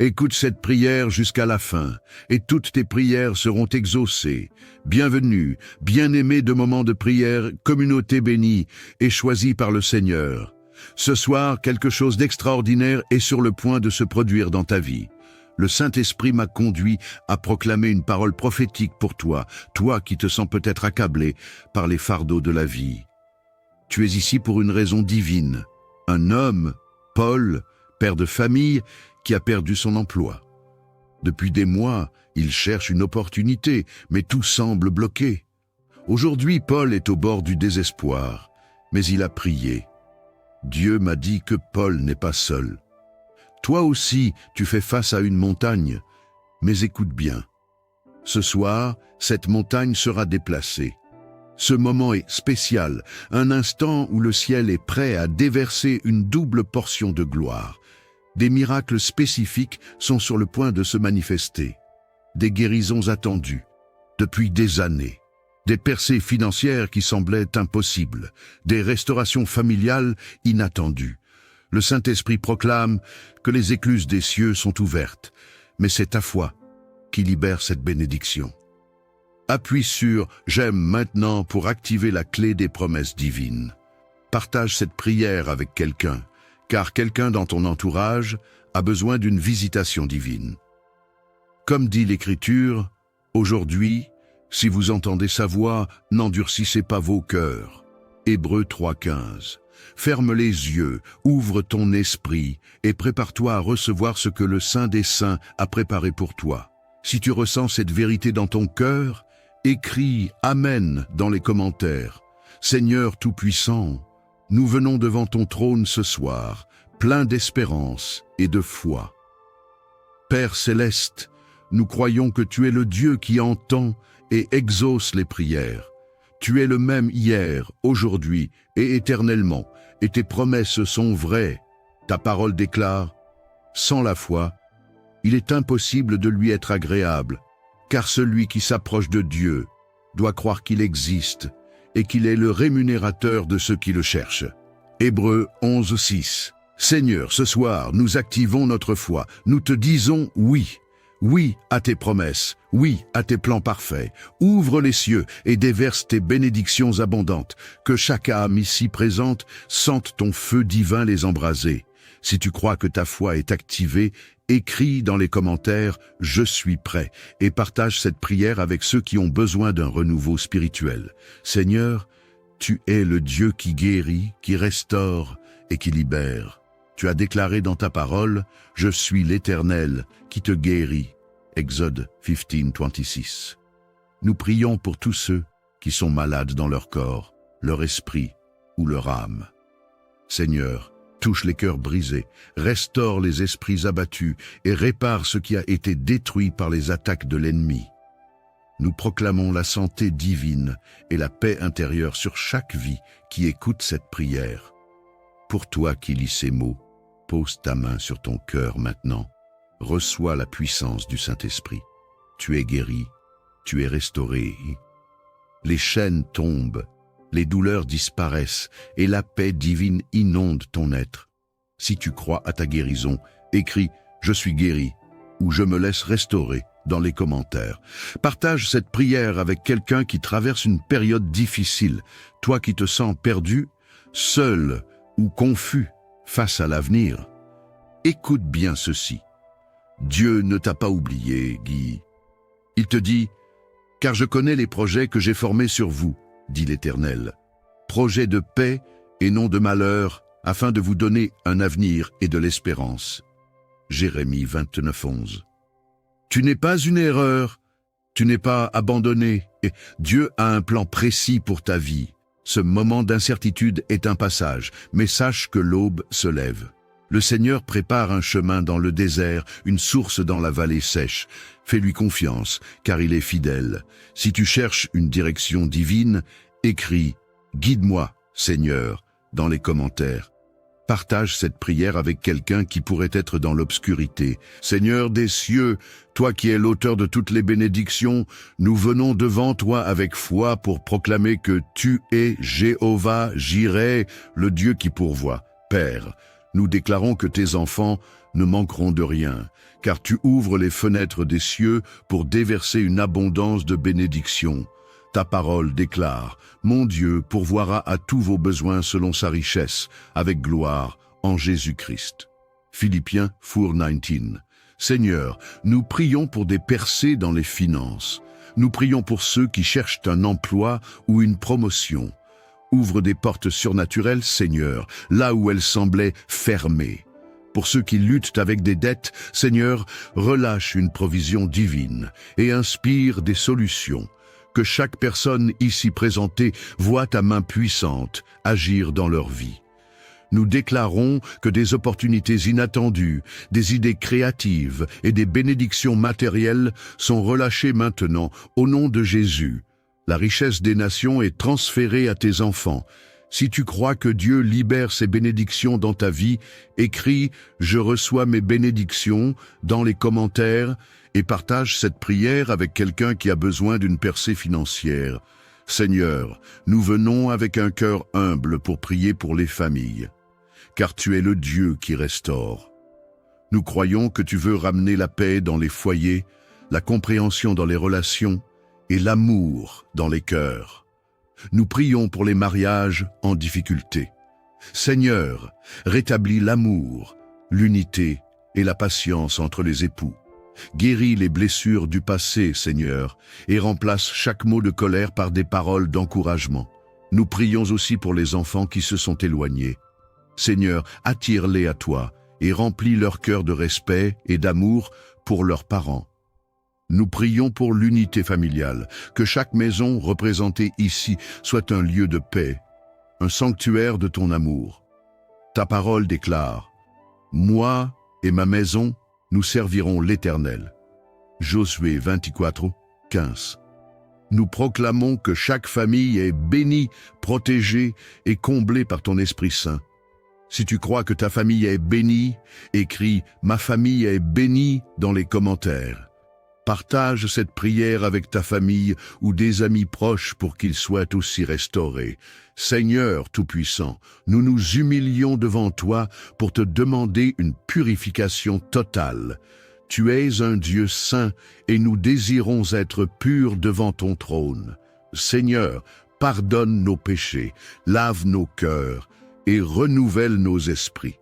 Écoute cette prière jusqu'à la fin, et toutes tes prières seront exaucées. Bienvenue, bien-aimé de moments de prière, communauté bénie et choisie par le Seigneur. Ce soir, quelque chose d'extraordinaire est sur le point de se produire dans ta vie. Le Saint-Esprit m'a conduit à proclamer une parole prophétique pour toi, toi qui te sens peut-être accablé par les fardeaux de la vie. Tu es ici pour une raison divine. Un homme, Paul, père de famille, qui a perdu son emploi. Depuis des mois, il cherche une opportunité, mais tout semble bloqué. Aujourd'hui, Paul est au bord du désespoir, mais il a prié. Dieu m'a dit que Paul n'est pas seul. Toi aussi, tu fais face à une montagne, mais écoute bien. Ce soir, cette montagne sera déplacée. Ce moment est spécial, un instant où le ciel est prêt à déverser une double portion de gloire. Des miracles spécifiques sont sur le point de se manifester. Des guérisons attendues depuis des années. Des percées financières qui semblaient impossibles. Des restaurations familiales inattendues. Le Saint-Esprit proclame que les écluses des cieux sont ouvertes. Mais c'est ta foi qui libère cette bénédiction. Appuie sur « J'aime maintenant » pour activer la clé des promesses divines. Partage cette prière avec quelqu'un, car quelqu'un dans ton entourage a besoin d'une visitation divine. Comme dit l'Écriture, aujourd'hui, si vous entendez sa voix, n'endurcissez pas vos cœurs. Hébreux 3,15. Ferme les yeux, ouvre ton esprit et prépare-toi à recevoir ce que le Saint des Saints a préparé pour toi. Si tu ressens cette vérité dans ton cœur, écris « Amen » dans les commentaires. Seigneur Tout-Puissant, nous venons devant ton trône ce soir, plein d'espérance et de foi. Père céleste, nous croyons que tu es le Dieu qui entend et exauce les prières. Tu es le même hier, aujourd'hui et éternellement, et tes promesses sont vraies. Ta parole déclare « Sans la foi, il est impossible de lui être agréable, car celui qui s'approche de Dieu doit croire qu'il existe et qu'il est le rémunérateur de ceux qui le cherchent. » Hébreux 11,6. Seigneur, ce soir, nous activons notre foi. Nous te disons oui. Oui à tes promesses, oui à tes plans parfaits. Ouvre les cieux et déverse tes bénédictions abondantes. Que chaque âme ici présente sente ton feu divin les embraser. Si tu crois que ta foi est activée, écris dans les commentaires « Je suis prêt » et partage cette prière avec ceux qui ont besoin d'un renouveau spirituel. Seigneur, tu es le Dieu qui guérit, qui restaure et qui libère. Tu as déclaré dans ta parole « Je suis l'Éternel qui te guérit ». Exode 15:26. Nous prions pour tous ceux qui sont malades dans leur corps, leur esprit ou leur âme. Seigneur, touche les cœurs brisés, restaure les esprits abattus et répare ce qui a été détruit par les attaques de l'ennemi. Nous proclamons la santé divine et la paix intérieure sur chaque vie qui écoute cette prière. Pour toi qui lis ces mots, pose ta main sur ton cœur maintenant. Reçois la puissance du Saint-Esprit. Tu es guéri, tu es restauré. Les chaînes tombent, les douleurs disparaissent et la paix divine inonde ton être. Si tu crois à ta guérison, écris « Je suis guéri » ou « Je me laisse restaurer » dans les commentaires. Partage cette prière avec quelqu'un qui traverse une période difficile, toi qui te sens perdu, seul ou confus face à l'avenir. Écoute bien ceci. Dieu ne t'a pas oublié, Guy. Il te dit « Car je connais les projets que j'ai formés sur vous, dit l'Éternel, projets de paix et non de malheur, afin de vous donner un avenir et de l'espérance. » Jérémie 29:11. Tu n'es pas une erreur, tu n'es pas abandonné, et Dieu a un plan précis pour ta vie. Ce moment d'incertitude est un passage, mais sache que l'aube se lève. Le Seigneur prépare un chemin dans le désert, une source dans la vallée sèche. Fais-lui confiance, car il est fidèle. Si tu cherches une direction divine, écris « Guide-moi, Seigneur » dans les commentaires. Partage cette prière avec quelqu'un qui pourrait être dans l'obscurité. Seigneur des cieux, toi qui es l'auteur de toutes les bénédictions, nous venons devant toi avec foi pour proclamer que tu es Jéhovah Jireh, le Dieu qui pourvoit. Père, Nous déclarons que tes enfants ne manqueront de rien, car tu ouvres les fenêtres des cieux pour déverser une abondance de bénédictions. Ta parole déclare, « Mon Dieu pourvoira à tous vos besoins selon sa richesse, avec gloire, en Jésus-Christ. » Philippiens 4:19. Seigneur, nous prions pour des percées dans les finances. Nous prions pour ceux qui cherchent un emploi ou une promotion. Ouvre des portes surnaturelles, Seigneur, là où elles semblaient fermées. Pour ceux qui luttent avec des dettes, Seigneur, relâche une provision divine et inspire des solutions. Que chaque personne ici présentée voit ta main puissante agir dans leur vie. Nous déclarons que des opportunités inattendues, des idées créatives et des bénédictions matérielles sont relâchées maintenant au nom de Jésus. La richesse des nations est transférée à tes enfants. Si tu crois que Dieu libère ses bénédictions dans ta vie, écris « Je reçois mes bénédictions » dans les commentaires et partage cette prière avec quelqu'un qui a besoin d'une percée financière. Seigneur, nous venons avec un cœur humble pour prier pour les familles, car tu es le Dieu qui restaure. Nous croyons que tu veux ramener la paix dans les foyers, la compréhension dans les relations et l'amour dans les cœurs. Nous prions pour les mariages en difficulté. Seigneur, rétablis l'amour, l'unité et la patience entre les époux. Guéris les blessures du passé, Seigneur, et remplace chaque mot de colère par des paroles d'encouragement. Nous prions aussi pour les enfants qui se sont éloignés. Seigneur, attire-les à toi et remplis leur cœur de respect et d'amour pour leurs parents. Nous prions pour l'unité familiale, que chaque maison représentée ici soit un lieu de paix, un sanctuaire de ton amour. Ta parole déclare, « Moi et ma maison, nous servirons l'Éternel. » Josué 24:15. Nous proclamons que chaque famille est bénie, protégée et comblée par ton Esprit Saint. Si tu crois que ta famille est bénie, écris « Ma famille est bénie » dans les commentaires. Partage cette prière avec ta famille ou des amis proches pour qu'ils soient aussi restaurés. Seigneur Tout-Puissant, nous nous humilions devant toi pour te demander une purification totale. Tu es un Dieu saint et nous désirons être purs devant ton trône. Seigneur, pardonne nos péchés, lave nos cœurs et renouvelle nos esprits.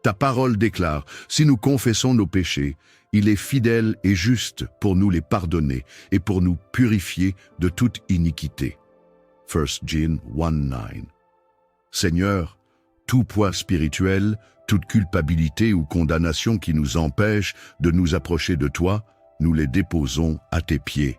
Ta parole déclare, si nous confessons nos péchés, il est fidèle et juste pour nous les pardonner et pour nous purifier de toute iniquité. 1 John 1:9. Seigneur, tout poids spirituel, toute culpabilité ou condamnation qui nous empêche de nous approcher de toi, nous les déposons à tes pieds.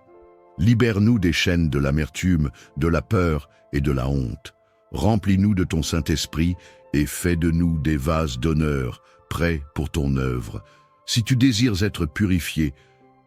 Libère-nous des chaînes de l'amertume, de la peur et de la honte. Remplis-nous de ton Saint-Esprit et fais de nous des vases d'honneur, prêts pour ton œuvre. Si tu désires être purifié,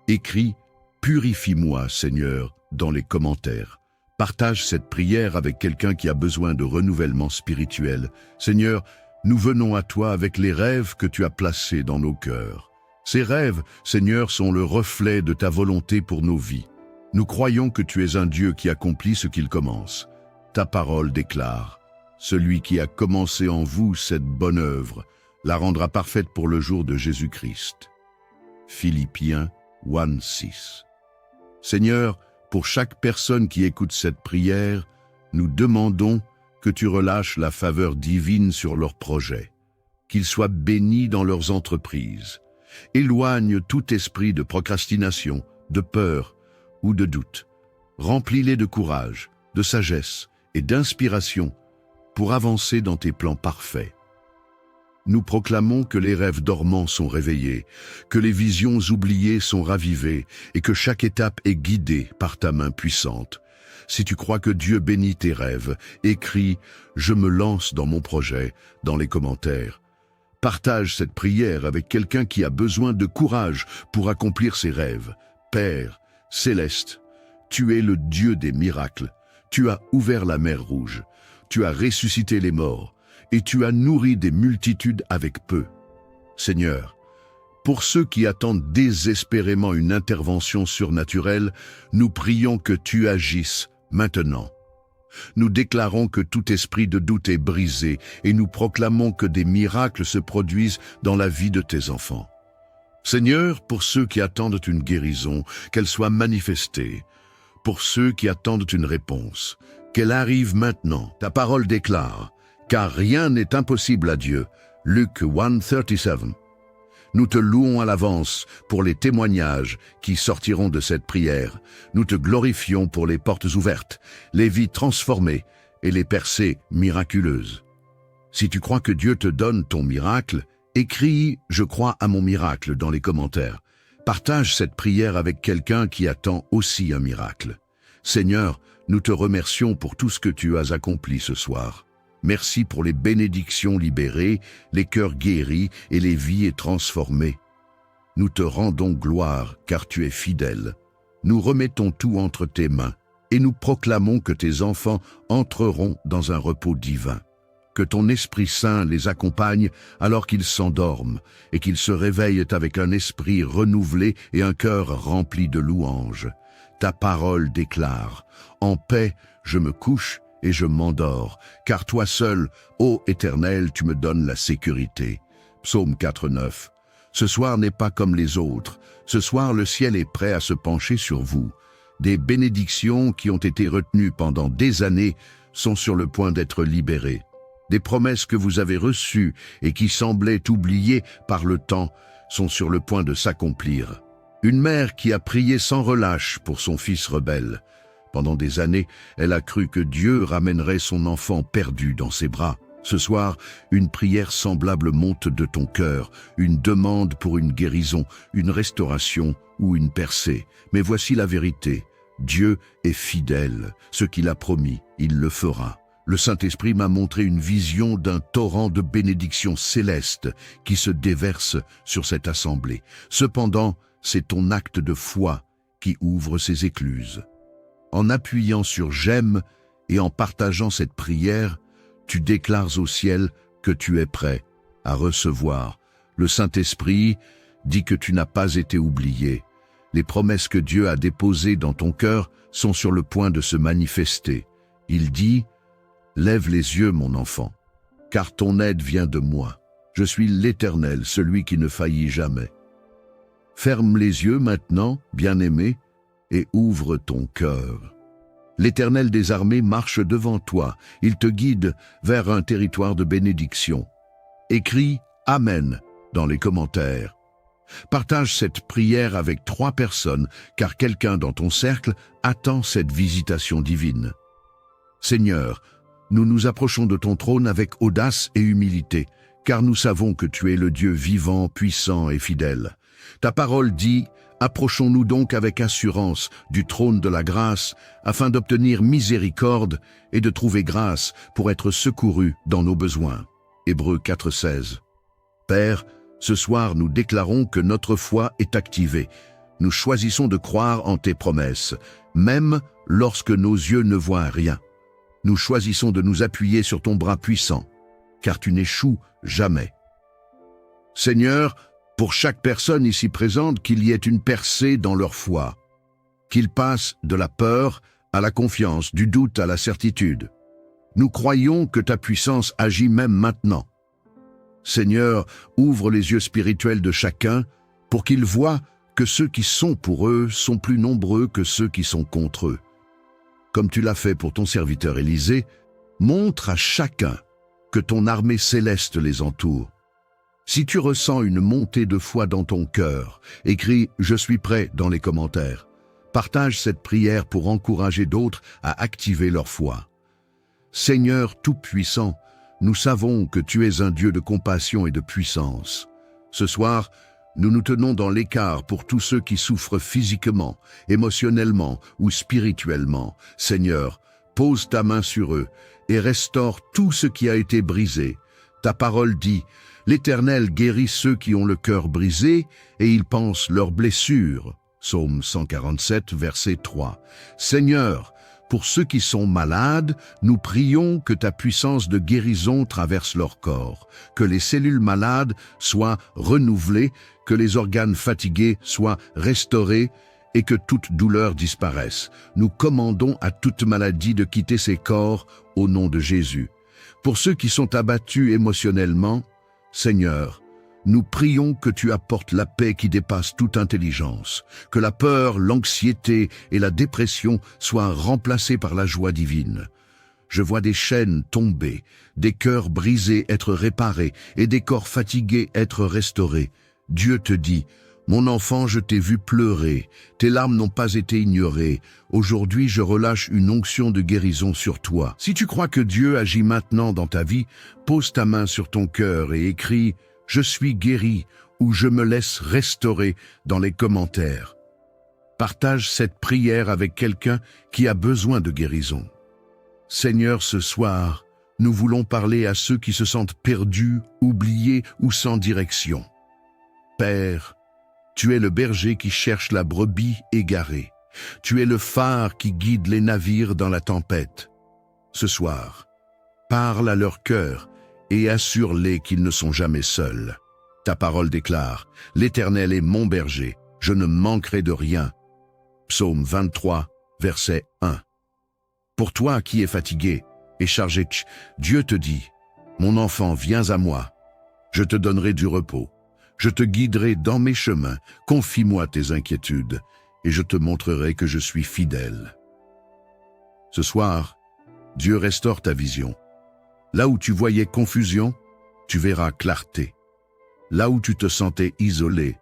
écris « Purifie-moi, Seigneur » dans les commentaires. Partage cette prière avec quelqu'un qui a besoin de renouvellement spirituel. Seigneur, nous venons à toi avec les rêves que tu as placés dans nos cœurs. Ces rêves, Seigneur, sont le reflet de ta volonté pour nos vies. Nous croyons que tu es un Dieu qui accomplit ce qu'il commence. Ta parole déclare « Celui qui a commencé en vous cette bonne œuvre, la rendra parfaite pour le jour de Jésus-Christ. » Philippiens 1:6. Seigneur, pour chaque personne qui écoute cette prière, nous demandons que tu relâches la faveur divine sur leurs projets, qu'ils soient bénis dans leurs entreprises. Éloigne tout esprit de procrastination, de peur ou de doute. Remplis-les de courage, de sagesse et d'inspiration pour avancer dans tes plans parfaits. Nous proclamons que les rêves dormants sont réveillés, que les visions oubliées sont ravivées et que chaque étape est guidée par ta main puissante. Si tu crois que Dieu bénit tes rêves, écris « Je me lance dans mon projet » dans les commentaires. Partage cette prière avec quelqu'un qui a besoin de courage pour accomplir ses rêves. Père céleste, tu es le Dieu des miracles. Tu as ouvert la mer Rouge. Tu as ressuscité les morts. Et tu as nourri des multitudes avec peu. Seigneur, pour ceux qui attendent désespérément une intervention surnaturelle, nous prions que tu agisses maintenant. Nous déclarons que tout esprit de doute est brisé et nous proclamons que des miracles se produisent dans la vie de tes enfants. Seigneur, pour ceux qui attendent une guérison, qu'elle soit manifestée. Pour ceux qui attendent une réponse, qu'elle arrive maintenant. Ta parole déclare, car rien n'est impossible à Dieu. Luc 1:37. Nous te louons à l'avance pour les témoignages qui sortiront de cette prière. Nous te glorifions pour les portes ouvertes, les vies transformées et les percées miraculeuses. Si tu crois que Dieu te donne ton miracle, écris « Je crois à mon miracle » dans les commentaires. Partage cette prière avec quelqu'un qui attend aussi un miracle. Seigneur, nous te remercions pour tout ce que tu as accompli ce soir. Merci pour les bénédictions libérées, les cœurs guéris et les vies transformées. Nous te rendons gloire car tu es fidèle. Nous remettons tout entre tes mains et nous proclamons que tes enfants entreront dans un repos divin. Que ton Esprit Saint les accompagne alors qu'ils s'endorment et qu'ils se réveillent avec un esprit renouvelé et un cœur rempli de louanges. Ta parole déclare « En paix, je me couche et je m'endors, car toi seul, ô Éternel, tu me donnes la sécurité. » Psaume 4:9. Ce soir n'est pas comme les autres. Ce soir, le ciel est prêt à se pencher sur vous. Des bénédictions qui ont été retenues pendant des années sont sur le point d'être libérées. Des promesses que vous avez reçues et qui semblaient oubliées par le temps sont sur le point de s'accomplir. Une mère qui a prié sans relâche pour son fils rebelle. Pendant des années, elle a cru que Dieu ramènerait son enfant perdu dans ses bras. Ce soir, une prière semblable monte de ton cœur, une demande pour une guérison, une restauration ou une percée. Mais voici la vérité. Dieu est fidèle. Ce qu'il a promis, il le fera. Le Saint-Esprit m'a montré une vision d'un torrent de bénédictions célestes qui se déverse sur cette assemblée. Cependant, c'est ton acte de foi qui ouvre ces écluses. En appuyant sur « J'aime » et en partageant cette prière, tu déclares au ciel que tu es prêt à recevoir. Le Saint-Esprit dit que tu n'as pas été oublié. Les promesses que Dieu a déposées dans ton cœur sont sur le point de se manifester. Il dit « Lève les yeux, mon enfant, car ton aide vient de moi. Je suis l'Éternel, celui qui ne faillit jamais. » Ferme les yeux maintenant, bien-aimé, et ouvre ton cœur. L'Éternel des armées marche devant toi. Il te guide vers un territoire de bénédiction. Écris « Amen » dans les commentaires. Partage cette prière avec 3 personnes, car quelqu'un dans ton cercle attend cette visitation divine. Seigneur, nous nous approchons de ton trône avec audace et humilité, car nous savons que tu es le Dieu vivant, puissant et fidèle. Ta parole dit « Approchons-nous donc avec assurance du trône de la grâce, afin d'obtenir miséricorde et de trouver grâce pour être secourus dans nos besoins. » Hébreux 4:16. Père, ce soir nous déclarons que notre foi est activée. Nous choisissons de croire en tes promesses, même lorsque nos yeux ne voient rien. Nous choisissons de nous appuyer sur ton bras puissant, car tu n'échoues jamais. Seigneur, pour chaque personne ici présente, qu'il y ait une percée dans leur foi, qu'ils passent de la peur à la confiance, du doute à la certitude. Nous croyons que ta puissance agit même maintenant. Seigneur, ouvre les yeux spirituels de chacun pour qu'ils voient que ceux qui sont pour eux sont plus nombreux que ceux qui sont contre eux. Comme tu l'as fait pour ton serviteur Élisée, montre à chacun que ton armée céleste les entoure. Si tu ressens une montée de foi dans ton cœur, écris « Je suis prêt » dans les commentaires. Partage cette prière pour encourager d'autres à activer leur foi. Seigneur Tout-Puissant, nous savons que tu es un Dieu de compassion et de puissance. Ce soir, nous nous tenons dans l'écart pour tous ceux qui souffrent physiquement, émotionnellement ou spirituellement. Seigneur, pose ta main sur eux et restaure tout ce qui a été brisé. Ta parole dit « L'Éternel guérit ceux qui ont le cœur brisé et il pense leurs blessures. » Psaume 147, verset 3. Seigneur, pour ceux qui sont malades, nous prions que ta puissance de guérison traverse leur corps, que les cellules malades soient renouvelées, que les organes fatigués soient restaurés et que toute douleur disparaisse. Nous commandons à toute maladie de quitter ces corps au nom de Jésus. Pour ceux qui sont abattus émotionnellement, Seigneur, nous prions que tu apportes la paix qui dépasse toute intelligence, que la peur, l'anxiété et la dépression soient remplacées par la joie divine. Je vois des chaînes tomber, des cœurs brisés être réparés et des corps fatigués être restaurés. Dieu te dit, mon enfant, je t'ai vu pleurer, tes larmes n'ont pas été ignorées. Aujourd'hui, je relâche une onction de guérison sur toi. Si tu crois que Dieu agit maintenant dans ta vie, pose ta main sur ton cœur et écris « Je suis guéri » ou « Je me laisse restaurer » dans les commentaires. Partage cette prière avec quelqu'un qui a besoin de guérison. Seigneur, ce soir, nous voulons parler à ceux qui se sentent perdus, oubliés ou sans direction. Père, tu es le berger qui cherche la brebis égarée. Tu es le phare qui guide les navires dans la tempête. Ce soir, parle à leur cœur et assure-les qu'ils ne sont jamais seuls. Ta parole déclare, « L'Éternel est mon berger, je ne manquerai de rien. » Psaume 23, verset 1. Pour toi qui es fatigué et chargé, Dieu te dit, « Mon enfant, viens à moi. Je te donnerai du repos. Je te guiderai dans mes chemins. Confie-moi tes inquiétudes et je te montrerai que je suis fidèle. » Ce soir, Dieu restaure ta vision. Là où tu voyais confusion, tu verras clarté. Là où tu te sentais isolé,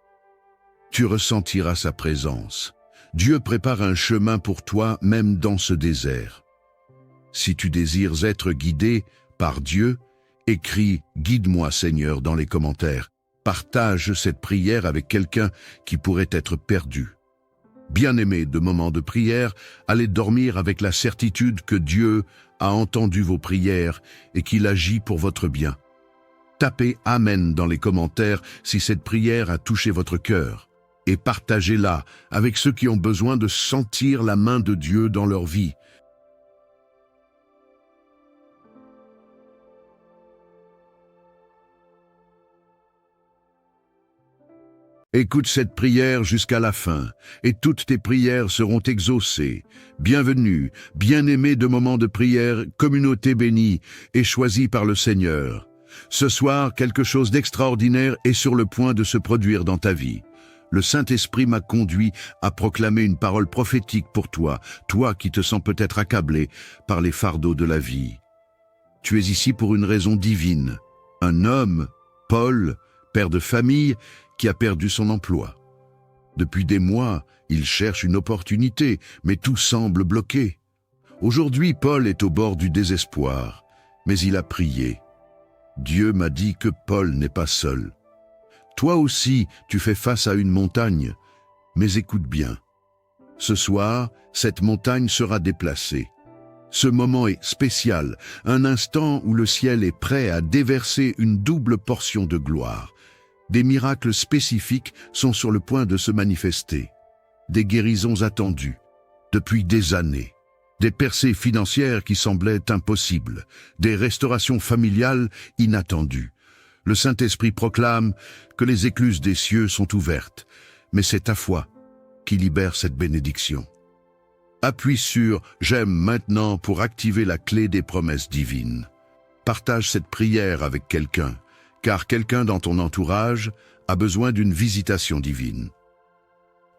tu ressentiras sa présence. Dieu prépare un chemin pour toi même dans ce désert. Si tu désires être guidé par Dieu, écris « Guide-moi Seigneur » dans les commentaires. Partage cette prière avec quelqu'un qui pourrait être perdu. Bien-aimés de moments de prière, allez dormir avec la certitude que Dieu a entendu vos prières et qu'il agit pour votre bien. Tapez « Amen » dans les commentaires si cette prière a touché votre cœur et partagez-la avec ceux qui ont besoin de sentir la main de Dieu dans leur vie. Écoute cette prière jusqu'à la fin, et toutes tes prières seront exaucées. Bienvenue, bien-aimé de moments de prière, communauté bénie et choisie par le Seigneur. Ce soir, quelque chose d'extraordinaire est sur le point de se produire dans ta vie. Le Saint-Esprit m'a conduit à proclamer une parole prophétique pour toi, toi qui te sens peut-être accablé par les fardeaux de la vie. Tu es ici pour une raison divine. Un homme, Paul, père de famille, qui a perdu son emploi. Depuis des mois, il cherche une opportunité, mais tout semble bloqué. Aujourd'hui, Paul est au bord du désespoir, mais il a prié. Dieu m'a dit que Paul n'est pas seul. Toi aussi, tu fais face à une montagne, mais écoute bien. Ce soir, cette montagne sera déplacée. Ce moment est spécial, un instant où le ciel est prêt à déverser une double portion de gloire. Des miracles spécifiques sont sur le point de se manifester. Des guérisons attendues depuis des années. Des percées financières qui semblaient impossibles. Des restaurations familiales inattendues. Le Saint-Esprit proclame que les écluses des cieux sont ouvertes. Mais c'est ta foi qui libère cette bénédiction. Appuie sur « J'aime maintenant » pour activer la clé des promesses divines. Partage cette prière avec quelqu'un, car quelqu'un dans ton entourage a besoin d'une visitation divine.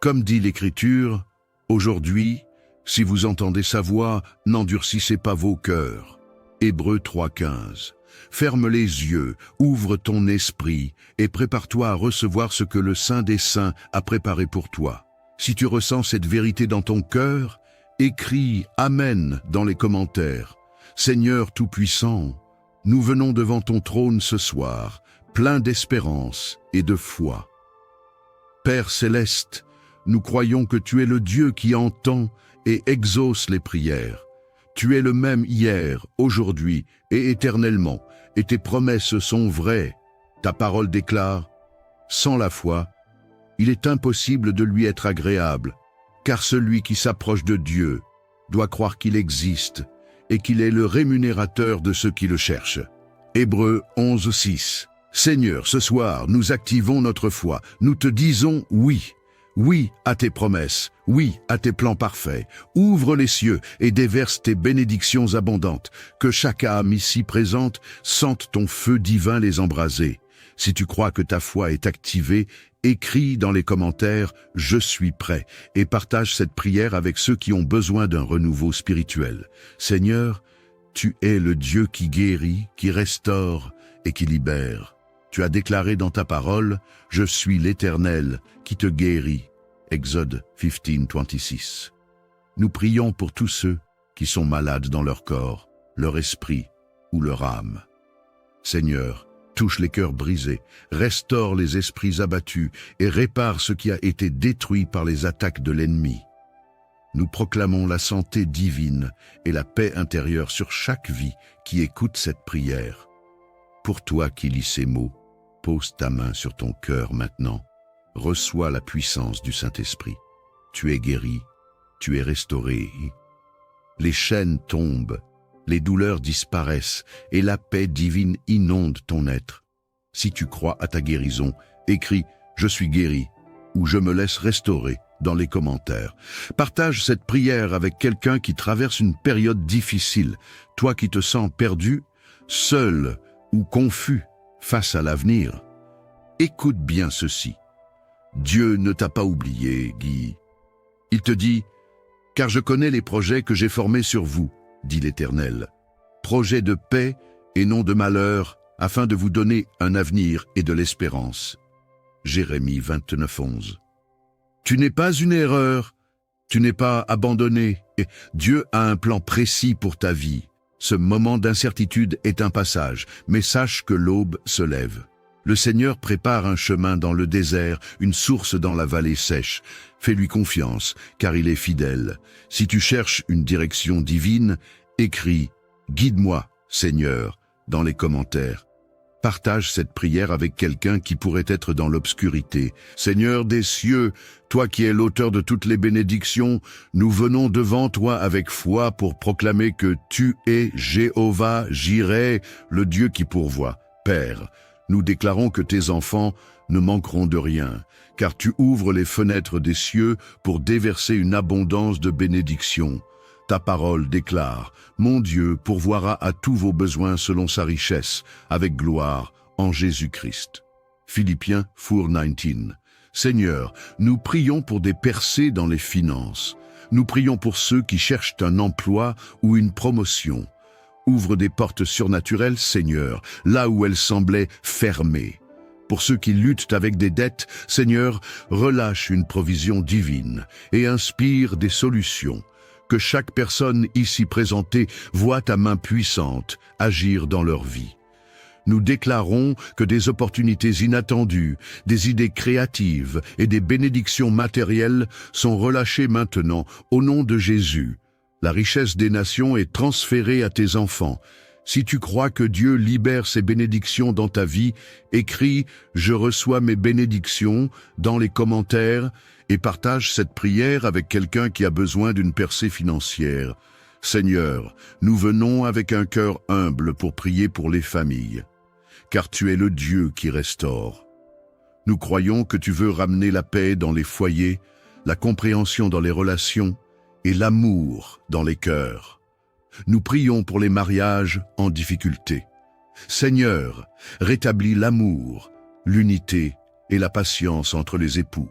Comme dit l'Écriture, aujourd'hui, si vous entendez sa voix, n'endurcissez pas vos cœurs. Hébreux 3,15. Ferme les yeux, ouvre ton esprit et prépare-toi à recevoir ce que le Saint des Saints a préparé pour toi. Si tu ressens cette vérité dans ton cœur, écris « Amen » dans les commentaires. Seigneur Tout-Puissant, nous venons devant ton trône ce soir, plein d'espérance et de foi. Père céleste, nous croyons que tu es le Dieu qui entend et exauce les prières. Tu es le même hier, aujourd'hui et éternellement, et tes promesses sont vraies. Ta parole déclare, « Sans la foi, il est impossible de lui être agréable, car celui qui s'approche de Dieu doit croire qu'il existe et qu'il est le rémunérateur de ceux qui le cherchent. » Hébreux 11,6. Seigneur, ce soir, nous activons notre foi. Nous te disons oui. Oui à tes promesses, oui à tes plans parfaits. Ouvre les cieux et déverse tes bénédictions abondantes. Que chaque âme ici présente sente ton feu divin les embraser. Si tu crois que ta foi est activée, écris dans les commentaires « Je suis prêt » et partage cette prière avec ceux qui ont besoin d'un renouveau spirituel. Seigneur, tu es le Dieu qui guérit, qui restaure et qui libère. Tu as déclaré dans ta parole « Je suis l'Éternel qui te guérit ». Exode 15:26. Nous prions pour tous ceux qui sont malades dans leur corps, leur esprit ou leur âme. Seigneur, touche les cœurs brisés, restaure les esprits abattus et répare ce qui a été détruit par les attaques de l'ennemi. Nous proclamons la santé divine et la paix intérieure sur chaque vie qui écoute cette prière. Pour toi qui lis ces mots, pose ta main sur ton cœur maintenant. Reçois la puissance du Saint-Esprit. Tu es guéri, tu es restauré. Les chaînes tombent, les douleurs disparaissent et la paix divine inonde ton être. Si tu crois à ta guérison, écris « Je suis guéri » ou « Je me laisse restaurer » dans les commentaires. Partage cette prière avec quelqu'un qui traverse une période difficile, toi qui te sens perdu, seul ou confus face à l'avenir. Écoute bien ceci. Dieu ne t'a pas oublié, Guy. Il te dit « Car je connais les projets que j'ai formés sur vous, dit l'Éternel, projets de paix et non de malheur, afin de vous donner un avenir et de l'espérance. » Jérémie 29:11. Tu n'es pas une erreur, tu n'es pas abandonné. Dieu a un plan précis pour ta vie. Ce moment d'incertitude est un passage, mais sache que l'aube se lève. Le Seigneur prépare un chemin dans le désert, une source dans la vallée sèche. Fais-lui confiance, car il est fidèle. Si tu cherches une direction divine, écris « Guide-moi, Seigneur » dans les commentaires. Partage cette prière avec quelqu'un qui pourrait être dans l'obscurité. Seigneur des cieux, toi qui es l'auteur de toutes les bénédictions, nous venons devant toi avec foi pour proclamer que tu es Jéhovah Jireh, le Dieu qui pourvoit. Père, nous déclarons que tes enfants ne manqueront de rien, car tu ouvres les fenêtres des cieux pour déverser une abondance de bénédictions. Ta parole déclare « Mon Dieu pourvoira à tous vos besoins selon sa richesse, avec gloire, en Jésus-Christ. » Philippiens 4:19. Seigneur, nous prions pour des percées dans les finances. Nous prions pour ceux qui cherchent un emploi ou une promotion. Ouvre des portes surnaturelles, Seigneur, là où elles semblaient fermées. Pour ceux qui luttent avec des dettes, Seigneur, relâche une provision divine et inspire des solutions. Que chaque personne ici présentée voit ta main puissante agir dans leur vie. Nous déclarons que des opportunités inattendues, des idées créatives et des bénédictions matérielles sont relâchées maintenant au nom de Jésus. La richesse des nations est transférée à tes enfants. Si tu crois que Dieu libère ses bénédictions dans ta vie, écris « Je reçois mes bénédictions » dans les commentaires et partage cette prière avec quelqu'un qui a besoin d'une percée financière. Seigneur, nous venons avec un cœur humble pour prier pour les familles, car tu es le Dieu qui restaure. Nous croyons que tu veux ramener la paix dans les foyers, la compréhension dans les relations et l'amour dans les cœurs. Nous prions pour les mariages en difficulté. Seigneur, rétablis l'amour, l'unité et la patience entre les époux.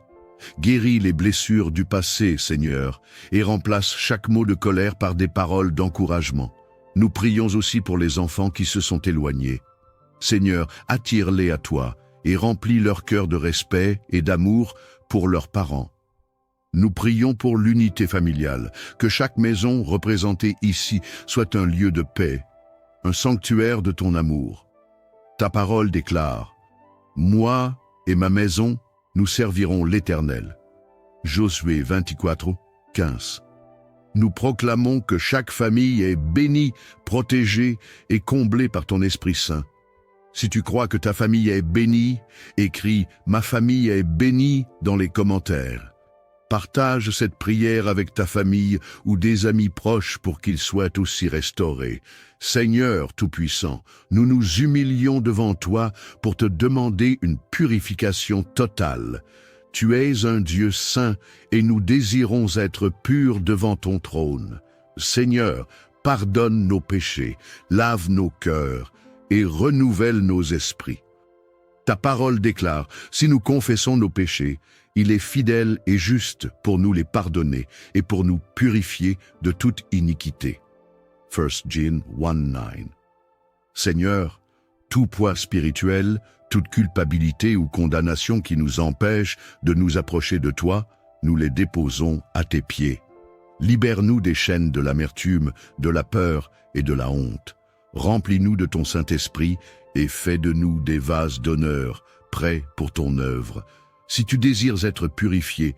Guéris les blessures du passé, Seigneur, et remplace chaque mot de colère par des paroles d'encouragement. Nous prions aussi pour les enfants qui se sont éloignés. Seigneur, attire-les à toi et remplis leur cœur de respect et d'amour pour leurs parents. Nous prions pour l'unité familiale, que chaque maison représentée ici soit un lieu de paix, un sanctuaire de ton amour. Ta parole déclare « Moi et ma maison, nous servirons l'Éternel. » Josué 24:15. Nous proclamons que chaque famille est bénie, protégée et comblée par ton Esprit Saint. Si tu crois que ta famille est bénie, écris « Ma famille est bénie » dans les commentaires. Partage cette prière avec ta famille ou des amis proches pour qu'ils soient aussi restaurés. Seigneur Tout-Puissant, nous nous humilions devant toi pour te demander une purification totale. Tu es un Dieu saint et nous désirons être purs devant ton trône. Seigneur, pardonne nos péchés, lave nos cœurs et renouvelle nos esprits. Ta parole déclare, si nous confessons nos péchés, il est fidèle et juste pour nous les pardonner et pour nous purifier de toute iniquité. 1 John 1:9. Seigneur, tout poids spirituel, toute culpabilité ou condamnation qui nous empêche de nous approcher de toi, nous les déposons à tes pieds. Libère-nous des chaînes de l'amertume, de la peur et de la honte. Remplis-nous de ton Saint-Esprit et fais de nous des vases d'honneur, prêts pour ton œuvre. Si tu désires être purifié,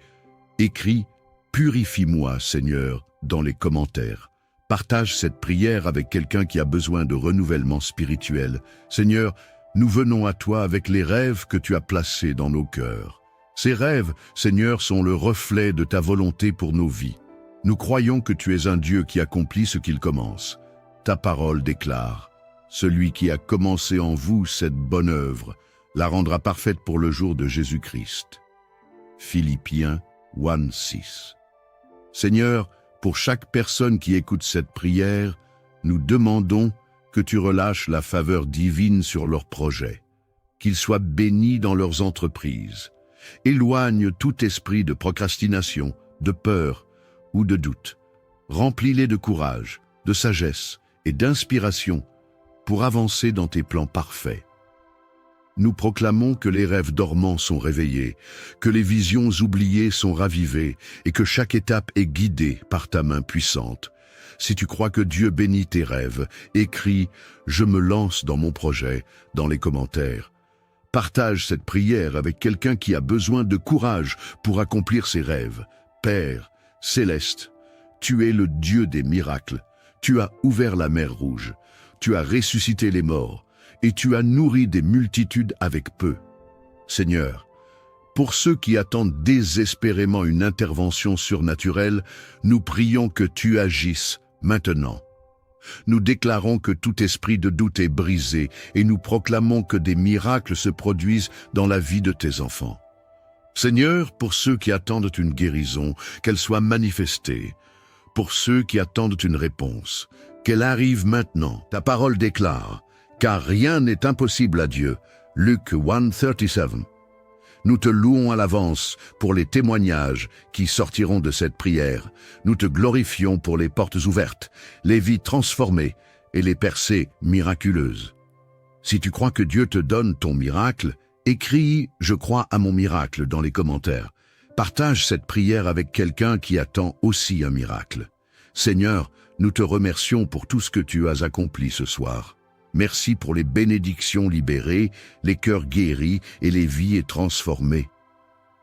écris « Purifie-moi, Seigneur » dans les commentaires. Partage cette prière avec quelqu'un qui a besoin de renouvellement spirituel. Seigneur, nous venons à toi avec les rêves que tu as placés dans nos cœurs. Ces rêves, Seigneur, sont le reflet de ta volonté pour nos vies. Nous croyons que tu es un Dieu qui accomplit ce qu'il commence. Ta parole déclare, « Celui qui a commencé en vous cette bonne œuvre, la rendra parfaite pour le jour de Jésus-Christ. » Philippiens 1:6. Seigneur, pour chaque personne qui écoute cette prière, nous demandons que tu relâches la faveur divine sur leurs projets, qu'ils soient bénis dans leurs entreprises. Éloigne tout esprit de procrastination, de peur ou de doute. Remplis-les de courage, de sagesse et d'inspiration pour avancer dans tes plans parfaits. Nous proclamons que les rêves dormants sont réveillés, que les visions oubliées sont ravivées et que chaque étape est guidée par ta main puissante. Si tu crois que Dieu bénit tes rêves, écris « Je me lance dans mon projet » dans les commentaires. Partage cette prière avec quelqu'un qui a besoin de courage pour accomplir ses rêves. Père céleste, tu es le Dieu des miracles. Tu as ouvert la mer Rouge. Tu as ressuscité les morts. Et tu as nourri des multitudes avec peu. Seigneur, pour ceux qui attendent désespérément une intervention surnaturelle, nous prions que tu agisses maintenant. Nous déclarons que tout esprit de doute est brisé et nous proclamons que des miracles se produisent dans la vie de tes enfants. Seigneur, pour ceux qui attendent une guérison, qu'elle soit manifestée. Pour ceux qui attendent une réponse, qu'elle arrive maintenant. Ta parole déclare, car rien n'est impossible à Dieu. Luc 1:37. Nous te louons à l'avance pour les témoignages qui sortiront de cette prière. Nous te glorifions pour les portes ouvertes, les vies transformées et les percées miraculeuses. Si tu crois que Dieu te donne ton miracle, écris « Je crois à mon miracle » dans les commentaires. Partage cette prière avec quelqu'un qui attend aussi un miracle. Seigneur, nous te remercions pour tout ce que tu as accompli ce soir. Merci pour les bénédictions libérées, les cœurs guéris et les vies transformées.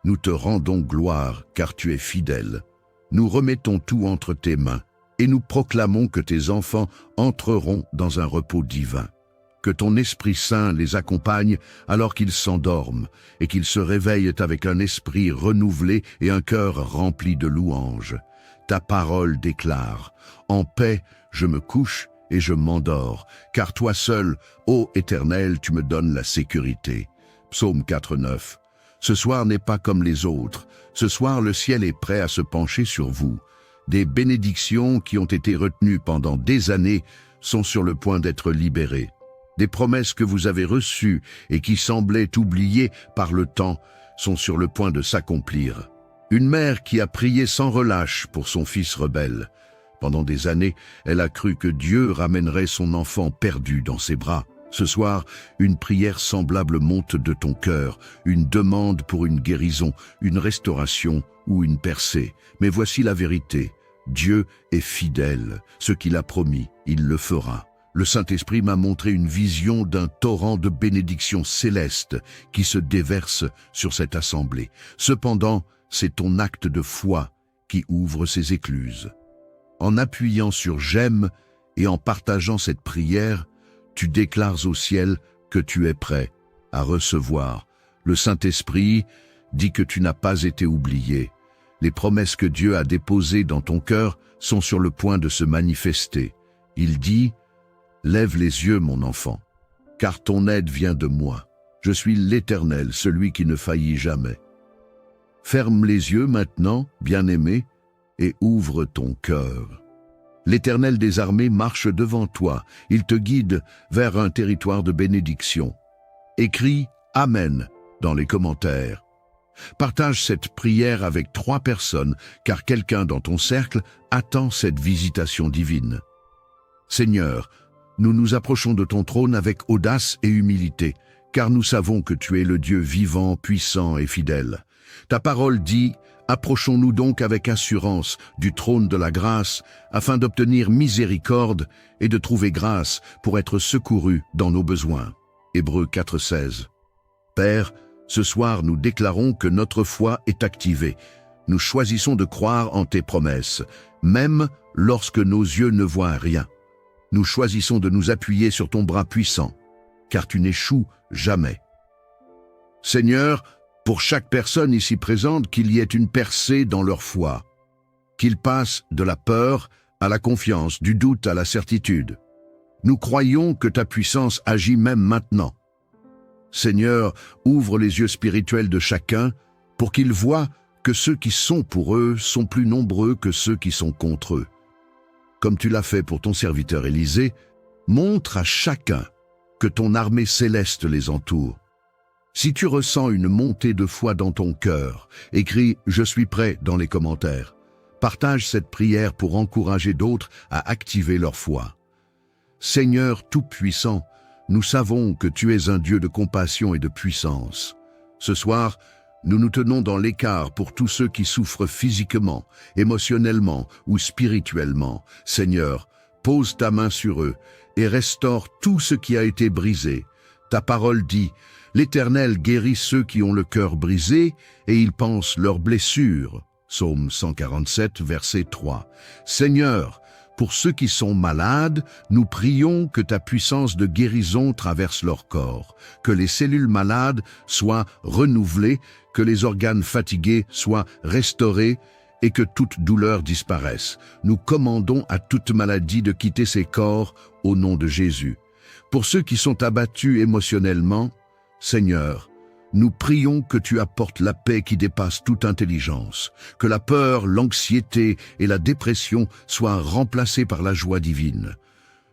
Nous te rendons gloire car tu es fidèle. Nous remettons tout entre tes mains et nous proclamons que tes enfants entreront dans un repos divin. Que ton Esprit Saint les accompagne alors qu'ils s'endorment et qu'ils se réveillent avec un esprit renouvelé et un cœur rempli de louanges. Ta parole déclare « En paix, je me couche et je m'endors, car toi seul, ô Éternel, tu me donnes la sécurité. » Psaume 4:9. Ce soir n'est pas comme les autres. Ce soir, le ciel est prêt à se pencher sur vous. Des bénédictions qui ont été retenues pendant des années sont sur le point d'être libérées. Des promesses que vous avez reçues et qui semblaient oubliées par le temps sont sur le point de s'accomplir. Une mère qui a prié sans relâche pour son fils rebelle. Pendant des années, elle a cru que Dieu ramènerait son enfant perdu dans ses bras. Ce soir, une prière semblable monte de ton cœur, une demande pour une guérison, une restauration ou une percée. Mais voici la vérité. Dieu est fidèle. Ce qu'il a promis, il le fera. Le Saint-Esprit m'a montré une vision d'un torrent de bénédictions célestes qui se déverse sur cette assemblée. Cependant, c'est ton acte de foi qui ouvre ces écluses. En appuyant sur « J'aime » et en partageant cette prière, tu déclares au ciel que tu es prêt à recevoir. Le Saint-Esprit dit que tu n'as pas été oublié. Les promesses que Dieu a déposées dans ton cœur sont sur le point de se manifester. Il dit « Lève les yeux, mon enfant, car ton aide vient de moi. Je suis l'Éternel, celui qui ne faillit jamais. » Ferme les yeux maintenant, bien-aimé, et ouvre ton cœur. L'Éternel des armées marche devant toi, il te guide vers un territoire de bénédiction. Écris « Amen » dans les commentaires. Partage cette prière avec 3 personnes, car quelqu'un dans ton cercle attend cette visitation divine. Seigneur, nous nous approchons de ton trône avec audace et humilité, car nous savons que tu es le Dieu vivant, puissant et fidèle. Ta parole dit « Approchons-nous donc avec assurance du trône de la grâce, afin d'obtenir miséricorde et de trouver grâce pour être secourus dans nos besoins. » Hébreux 4,16. Père, ce soir nous déclarons que notre foi est activée. Nous choisissons de croire en tes promesses, même lorsque nos yeux ne voient rien. Nous choisissons de nous appuyer sur ton bras puissant, car tu n'échoues jamais. Seigneur, pour chaque personne ici présente, qu'il y ait une percée dans leur foi, qu'ils passent de la peur à la confiance, du doute à la certitude. Nous croyons que ta puissance agit même maintenant. Seigneur, ouvre les yeux spirituels de chacun pour qu'ils voient que ceux qui sont pour eux sont plus nombreux que ceux qui sont contre eux. Comme tu l'as fait pour ton serviteur Élisée, montre à chacun que ton armée céleste les entoure. Si tu ressens une montée de foi dans ton cœur, écris « Je suis prêt » dans les commentaires. Partage cette prière pour encourager d'autres à activer leur foi. Seigneur Tout-Puissant, nous savons que tu es un Dieu de compassion et de puissance. Ce soir, nous nous tenons dans l'écart pour tous ceux qui souffrent physiquement, émotionnellement ou spirituellement. Seigneur, pose ta main sur eux et restaure tout ce qui a été brisé. Ta parole dit « L'Éternel guérit ceux qui ont le cœur brisé et il pense leurs blessures. » Psaume 147, verset 3. Seigneur, pour ceux qui sont malades, nous prions que ta puissance de guérison traverse leur corps, que les cellules malades soient renouvelées, que les organes fatigués soient restaurés et que toute douleur disparaisse. Nous commandons à toute maladie de quitter ces corps au nom de Jésus. Pour ceux qui sont abattus émotionnellement, Seigneur, nous prions que tu apportes la paix qui dépasse toute intelligence, que la peur, l'anxiété et la dépression soient remplacées par la joie divine.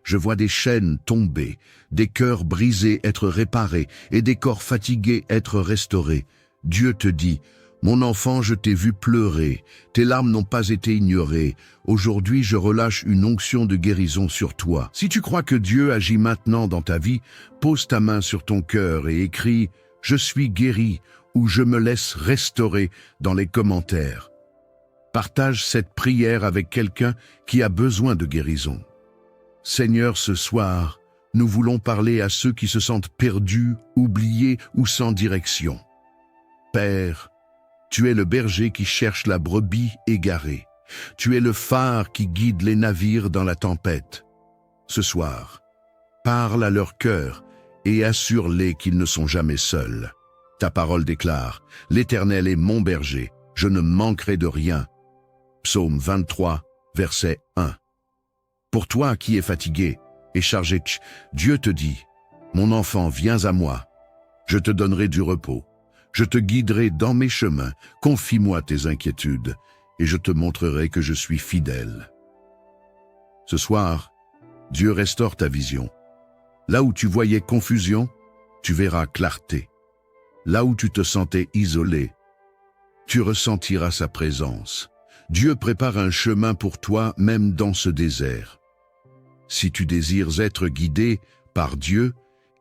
Je vois des chaînes tomber, des cœurs brisés être réparés et des corps fatigués être restaurés. Dieu te dit, « Mon enfant, je t'ai vu pleurer, tes larmes n'ont pas été ignorées. Aujourd'hui, je relâche une onction de guérison sur toi. » Si tu crois que Dieu agit maintenant dans ta vie, pose ta main sur ton cœur et écris « Je suis guéri » ou « Je me laisse restaurer » dans les commentaires. Partage cette prière avec quelqu'un qui a besoin de guérison. Seigneur, ce soir, nous voulons parler à ceux qui se sentent perdus, oubliés ou sans direction. Père, tu es le berger qui cherche la brebis égarée. Tu es le phare qui guide les navires dans la tempête. Ce soir, parle à leur cœur et assure-les qu'ils ne sont jamais seuls. Ta parole déclare, « L'Éternel est mon berger, je ne manquerai de rien. » Psaume 23, verset 1. Pour toi qui es fatigué et chargé, Dieu te dit, « Mon enfant, viens à moi, je te donnerai du repos. Je te guiderai dans mes chemins, confie-moi tes inquiétudes, et je te montrerai que je suis fidèle. » Ce soir, Dieu restaure ta vision. Là où tu voyais confusion, tu verras clarté. Là où tu te sentais isolé, tu ressentiras sa présence. Dieu prépare un chemin pour toi même dans ce désert. Si tu désires être guidé par Dieu,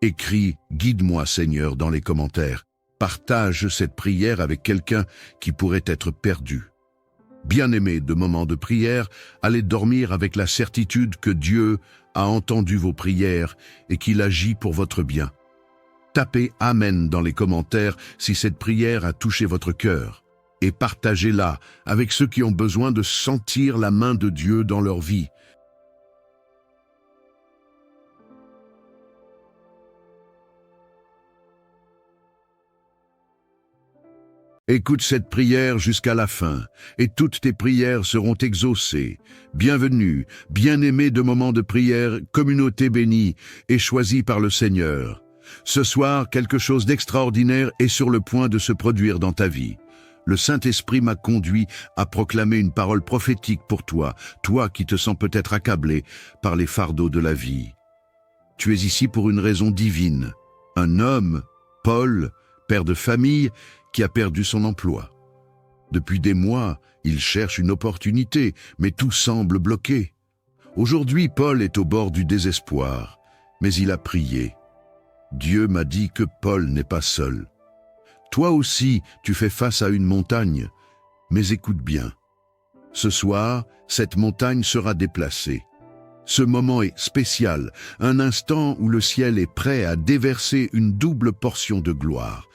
écris « Guide-moi Seigneur » dans les commentaires. Partage cette prière avec quelqu'un qui pourrait être perdu. Bien-aimés de moments de prière, allez dormir avec la certitude que Dieu a entendu vos prières et qu'il agit pour votre bien. Tapez « Amen » dans les commentaires si cette prière a touché votre cœur et partagez-la avec ceux qui ont besoin de sentir la main de Dieu dans leur vie. Écoute cette prière jusqu'à la fin, et toutes tes prières seront exaucées. Bienvenue, bien-aimé de moments de prière, communauté bénie et choisie par le Seigneur. Ce soir, quelque chose d'extraordinaire est sur le point de se produire dans ta vie. Le Saint-Esprit m'a conduit à proclamer une parole prophétique pour toi, toi qui te sens peut-être accablé par les fardeaux de la vie. Tu es ici pour une raison divine. Un homme, Paul, père de famille, qui a perdu son emploi. Depuis des mois, il cherche une opportunité, mais tout semble bloqué. Aujourd'hui, Paul est au bord du désespoir, mais il a prié. Dieu m'a dit que Paul n'est pas seul. Toi aussi, tu fais face à une montagne, mais écoute bien. Ce soir, cette montagne sera déplacée. Ce moment est spécial, un instant où le ciel est prêt à déverser une double portion de gloire.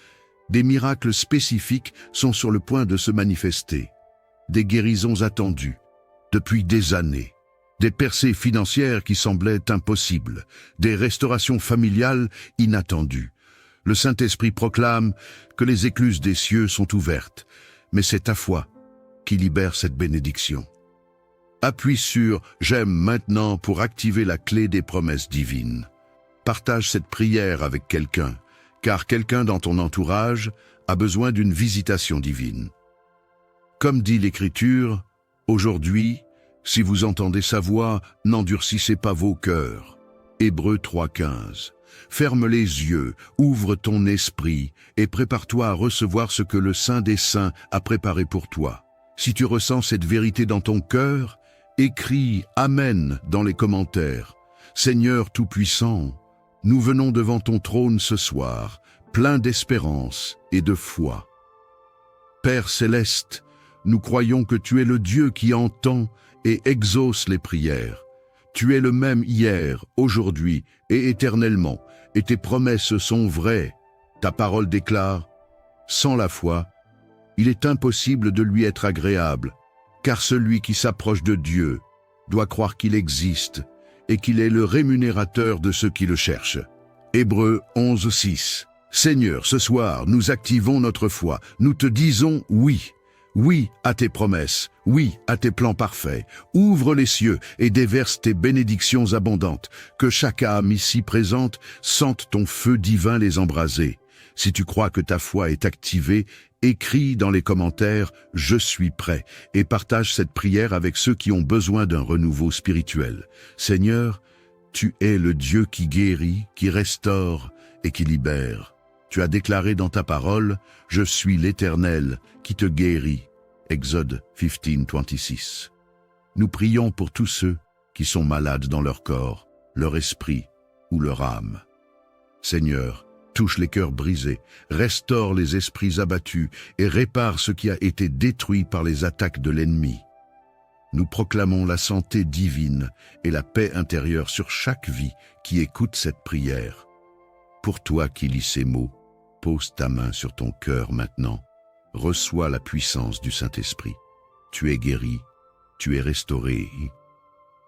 Des miracles spécifiques sont sur le point de se manifester. Des guérisons attendues depuis des années. Des percées financières qui semblaient impossibles. Des restaurations familiales inattendues. Le Saint-Esprit proclame que les écluses des cieux sont ouvertes, mais c'est ta foi qui libère cette bénédiction. Appuie sur « J'aime maintenant » pour activer la clé des promesses divines. Partage cette prière avec quelqu'un, car quelqu'un dans ton entourage a besoin d'une visitation divine. Comme dit l'Écriture, aujourd'hui, si vous entendez sa voix, n'endurcissez pas vos cœurs. Hébreux 3,15. Ferme les yeux, ouvre ton esprit et prépare-toi à recevoir ce que le Saint des Saints a préparé pour toi. Si tu ressens cette vérité dans ton cœur, écris « Amen » dans les commentaires. Seigneur Tout-Puissant, nous venons devant ton trône ce soir, plein d'espérance et de foi. Père Céleste, nous croyons que tu es le Dieu qui entend et exauce les prières. Tu es le même hier, aujourd'hui et éternellement, et tes promesses sont vraies. Ta parole déclare « Sans la foi, il est impossible de lui être agréable, car celui qui s'approche de Dieu doit croire qu'il existe et qu'il est le rémunérateur de ceux qui le cherchent. » Hébreux 11,6. Seigneur, ce soir, nous activons notre foi. Nous te disons oui. Oui à tes promesses, oui à tes plans parfaits. Ouvre les cieux et déverse tes bénédictions abondantes. Que chaque âme ici présente sente ton feu divin les embraser. Si tu crois que ta foi est activée, écris dans les commentaires « Je suis prêt » et partage cette prière avec ceux qui ont besoin d'un renouveau spirituel. Seigneur, tu es le Dieu qui guérit, qui restaure et qui libère. Tu as déclaré dans ta parole « Je suis l'Éternel qui te guérit ». Exode 15:26. Nous prions pour tous ceux qui sont malades dans leur corps, leur esprit ou leur âme. Seigneur, touche les cœurs brisés, restaure les esprits abattus et répare ce qui a été détruit par les attaques de l'ennemi. Nous proclamons la santé divine et la paix intérieure sur chaque vie qui écoute cette prière. Pour toi qui lis ces mots, pose ta main sur ton cœur maintenant. Reçois la puissance du Saint-Esprit. Tu es guéri, tu es restauré.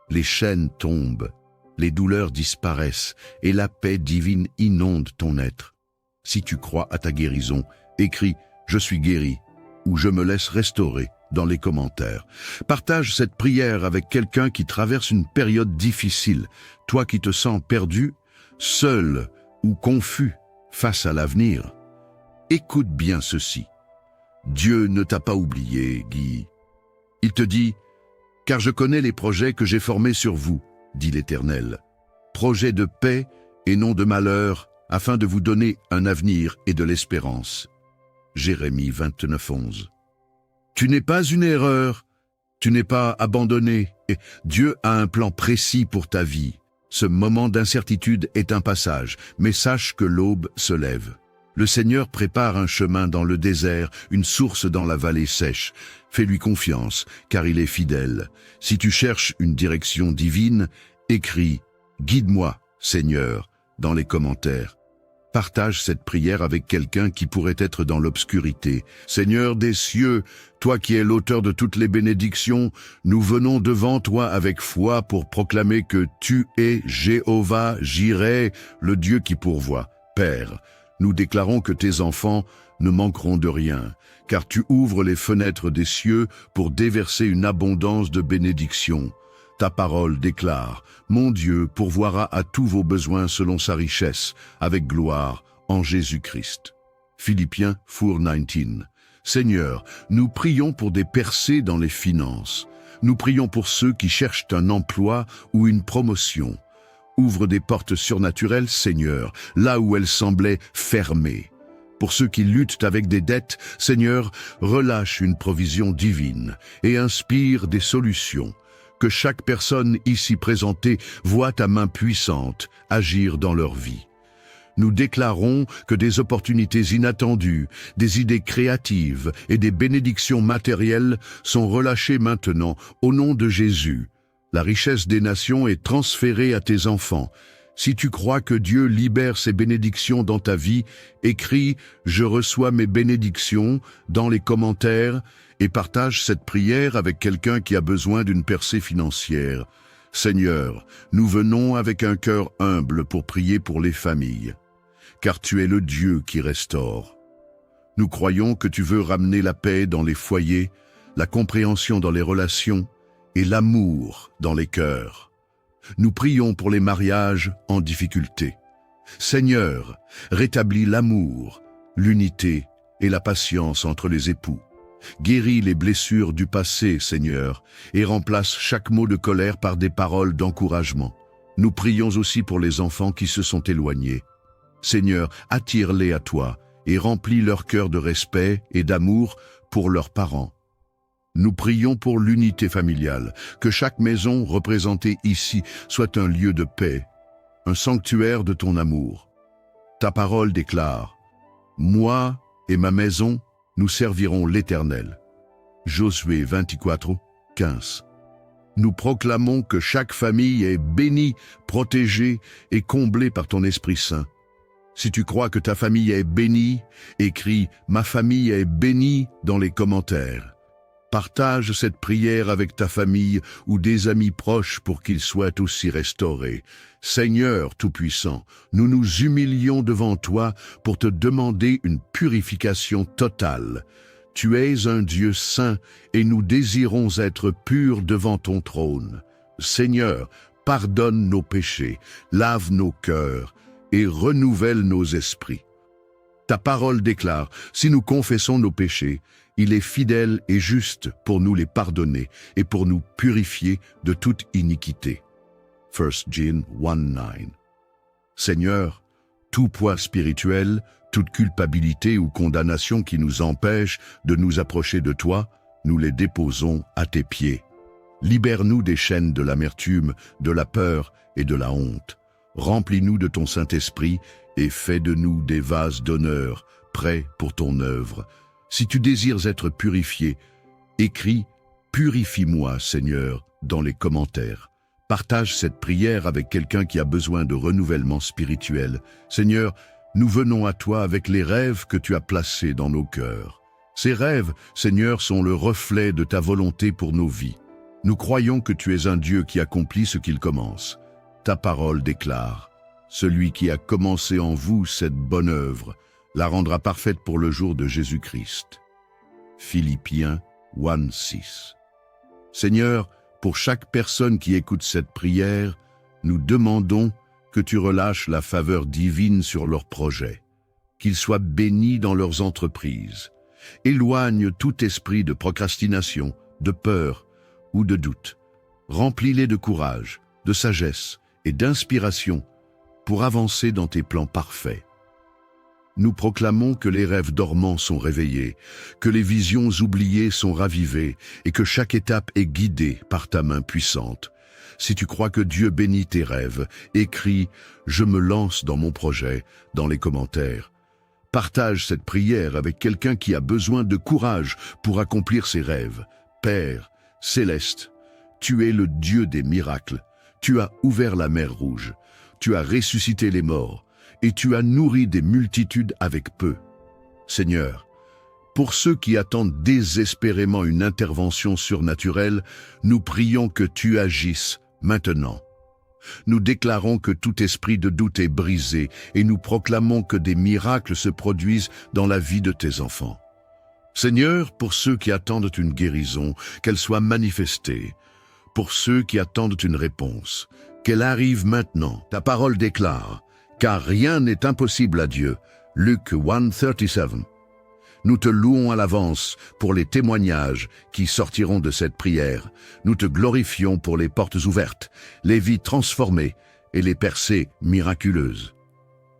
Les chaînes tombent, les douleurs disparaissent et la paix divine inonde ton être. Si tu crois à ta guérison, écris « Je suis guéri » ou « Je me laisse restaurer » dans les commentaires. Partage cette prière avec quelqu'un qui traverse une période difficile, toi qui te sens perdu, seul ou confus face à l'avenir. Écoute bien ceci. Dieu ne t'a pas oublié, Guy. Il te dit « Car je connais les projets que j'ai formés sur vous, dit l'Éternel. Projets de paix et non de malheur, afin de vous donner un avenir et de l'espérance. » Jérémie 29:11. Tu n'es pas une erreur, tu n'es pas abandonné. Et Dieu a un plan précis pour ta vie. Ce moment d'incertitude est un passage, mais sache que l'aube se lève. Le Seigneur prépare un chemin dans le désert, une source dans la vallée sèche. Fais-lui confiance, car il est fidèle. Si tu cherches une direction divine, écris « Guide-moi, Seigneur » dans les commentaires. Partage cette prière avec quelqu'un qui pourrait être dans l'obscurité. Seigneur des cieux, toi qui es l'auteur de toutes les bénédictions, nous venons devant toi avec foi pour proclamer que tu es Jéhovah Jireh, le Dieu qui pourvoit. Père, nous déclarons que tes enfants ne manqueront de rien, car tu ouvres les fenêtres des cieux pour déverser une abondance de bénédictions. Ta parole déclare « Mon Dieu pourvoira à tous vos besoins selon sa richesse, avec gloire, en Jésus-Christ. » Philippiens 4:19. Seigneur, nous prions pour des percées dans les finances. Nous prions pour ceux qui cherchent un emploi ou une promotion. Ouvre des portes surnaturelles, Seigneur, là où elles semblaient fermées. Pour ceux qui luttent avec des dettes, Seigneur, relâche une provision divine et inspire des solutions. Que chaque personne ici présentée voit ta main puissante agir dans leur vie. Nous déclarons que des opportunités inattendues, des idées créatives et des bénédictions matérielles sont relâchées maintenant au nom de Jésus. La richesse des nations est transférée à tes enfants. Si tu crois que Dieu libère ses bénédictions dans ta vie, écris « Je reçois mes bénédictions » dans les commentaires et partage cette prière avec quelqu'un qui a besoin d'une percée financière. Seigneur, nous venons avec un cœur humble pour prier pour les familles, car tu es le Dieu qui restaure. Nous croyons que tu veux ramener la paix dans les foyers, la compréhension dans les relations et l'amour dans les cœurs. Nous prions pour les mariages en difficulté. Seigneur, rétablis l'amour, l'unité et la patience entre les époux. Guéris les blessures du passé, Seigneur, et remplace chaque mot de colère par des paroles d'encouragement. Nous prions aussi pour les enfants qui se sont éloignés. Seigneur, attire-les à toi et remplis leur cœur de respect et d'amour pour leurs parents. Nous prions pour l'unité familiale, que chaque maison représentée ici soit un lieu de paix, un sanctuaire de ton amour. Ta parole déclare « Moi et ma maison, nous servirons l'Éternel ». Josué 24, 15. Nous proclamons que chaque famille est bénie, protégée et comblée par ton Esprit Saint. Si tu crois que ta famille est bénie, écris « Ma famille est bénie » dans les commentaires. Partage cette prière avec ta famille ou des amis proches pour qu'ils soient aussi restaurés. Seigneur Tout-Puissant, nous nous humilions devant toi pour te demander une purification totale. Tu es un Dieu saint et nous désirons être purs devant ton trône. Seigneur, pardonne nos péchés, lave nos cœurs et renouvelle nos esprits. Ta parole déclare, si nous confessons nos péchés, il est fidèle et juste pour nous les pardonner et pour nous purifier de toute iniquité. 1 John 1:9. Seigneur, tout poids spirituel, toute culpabilité ou condamnation qui nous empêche de nous approcher de toi, nous les déposons à tes pieds. Libère-nous des chaînes de l'amertume, de la peur et de la honte. Remplis-nous de ton Saint-Esprit et fais de nous des vases d'honneur, prêts pour ton œuvre. Si tu désires être purifié, écris « Purifie-moi, Seigneur » dans les commentaires. Partage cette prière avec quelqu'un qui a besoin de renouvellement spirituel. Seigneur, nous venons à toi avec les rêves que tu as placés dans nos cœurs. Ces rêves, Seigneur, sont le reflet de ta volonté pour nos vies. Nous croyons que tu es un Dieu qui accomplit ce qu'il commence. Ta parole déclare « Celui qui a commencé en vous cette bonne œuvre, la rendra parfaite pour le jour de Jésus-Christ. » Philippiens 1:6. Seigneur, pour chaque personne qui écoute cette prière, nous demandons que tu relâches la faveur divine sur leurs projets, qu'ils soient bénis dans leurs entreprises. Éloigne tout esprit de procrastination, de peur ou de doute. Remplis-les de courage, de sagesse et d'inspiration pour avancer dans tes plans parfaits. Nous proclamons que les rêves dormants sont réveillés, que les visions oubliées sont ravivées et que chaque étape est guidée par ta main puissante. Si tu crois que Dieu bénit tes rêves, écris « Je me lance dans mon projet » dans les commentaires. Partage cette prière avec quelqu'un qui a besoin de courage pour accomplir ses rêves. Père céleste, tu es le Dieu des miracles. Tu as ouvert la mer Rouge. Tu as ressuscité les morts. Et tu as nourri des multitudes avec peu. Seigneur, pour ceux qui attendent désespérément une intervention surnaturelle, nous prions que tu agisses maintenant. Nous déclarons que tout esprit de doute est brisé et nous proclamons que des miracles se produisent dans la vie de tes enfants. Seigneur, pour ceux qui attendent une guérison, qu'elle soit manifestée. Pour ceux qui attendent une réponse, qu'elle arrive maintenant. Ta parole déclare car rien n'est impossible à Dieu. Luc 1:37. Nous te louons à l'avance pour les témoignages qui sortiront de cette prière. Nous te glorifions pour les portes ouvertes, les vies transformées et les percées miraculeuses.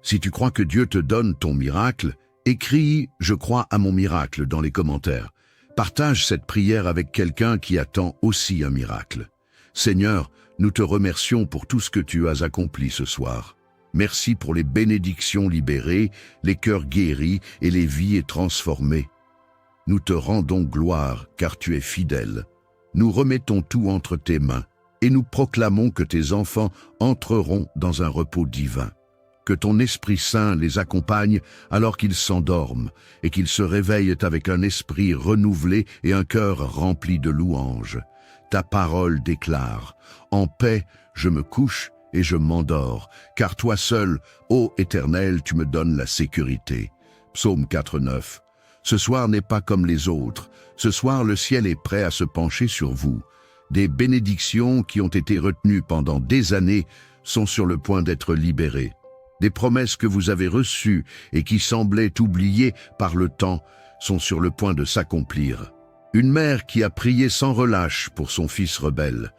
Si tu crois que Dieu te donne ton miracle, écris « Je crois à mon miracle » dans les commentaires. Partage cette prière avec quelqu'un qui attend aussi un miracle. Seigneur, nous te remercions pour tout ce que tu as accompli ce soir. Merci pour les bénédictions libérées, les cœurs guéris et les vies transformées. Nous te rendons gloire car tu es fidèle. Nous remettons tout entre tes mains et nous proclamons que tes enfants entreront dans un repos divin. Que ton Esprit Saint les accompagne alors qu'ils s'endorment et qu'ils se réveillent avec un esprit renouvelé et un cœur rempli de louanges. Ta parole déclare « En paix, je me couche et je m'endors, car toi seul, ô Éternel, tu me donnes la sécurité. » Psaume 4:9. Ce soir n'est pas comme les autres. Ce soir, le ciel est prêt à se pencher sur vous. Des bénédictions qui ont été retenues pendant des années sont sur le point d'être libérées. Des promesses que vous avez reçues et qui semblaient oubliées par le temps sont sur le point de s'accomplir. Une mère qui a prié sans relâche pour son fils rebelle.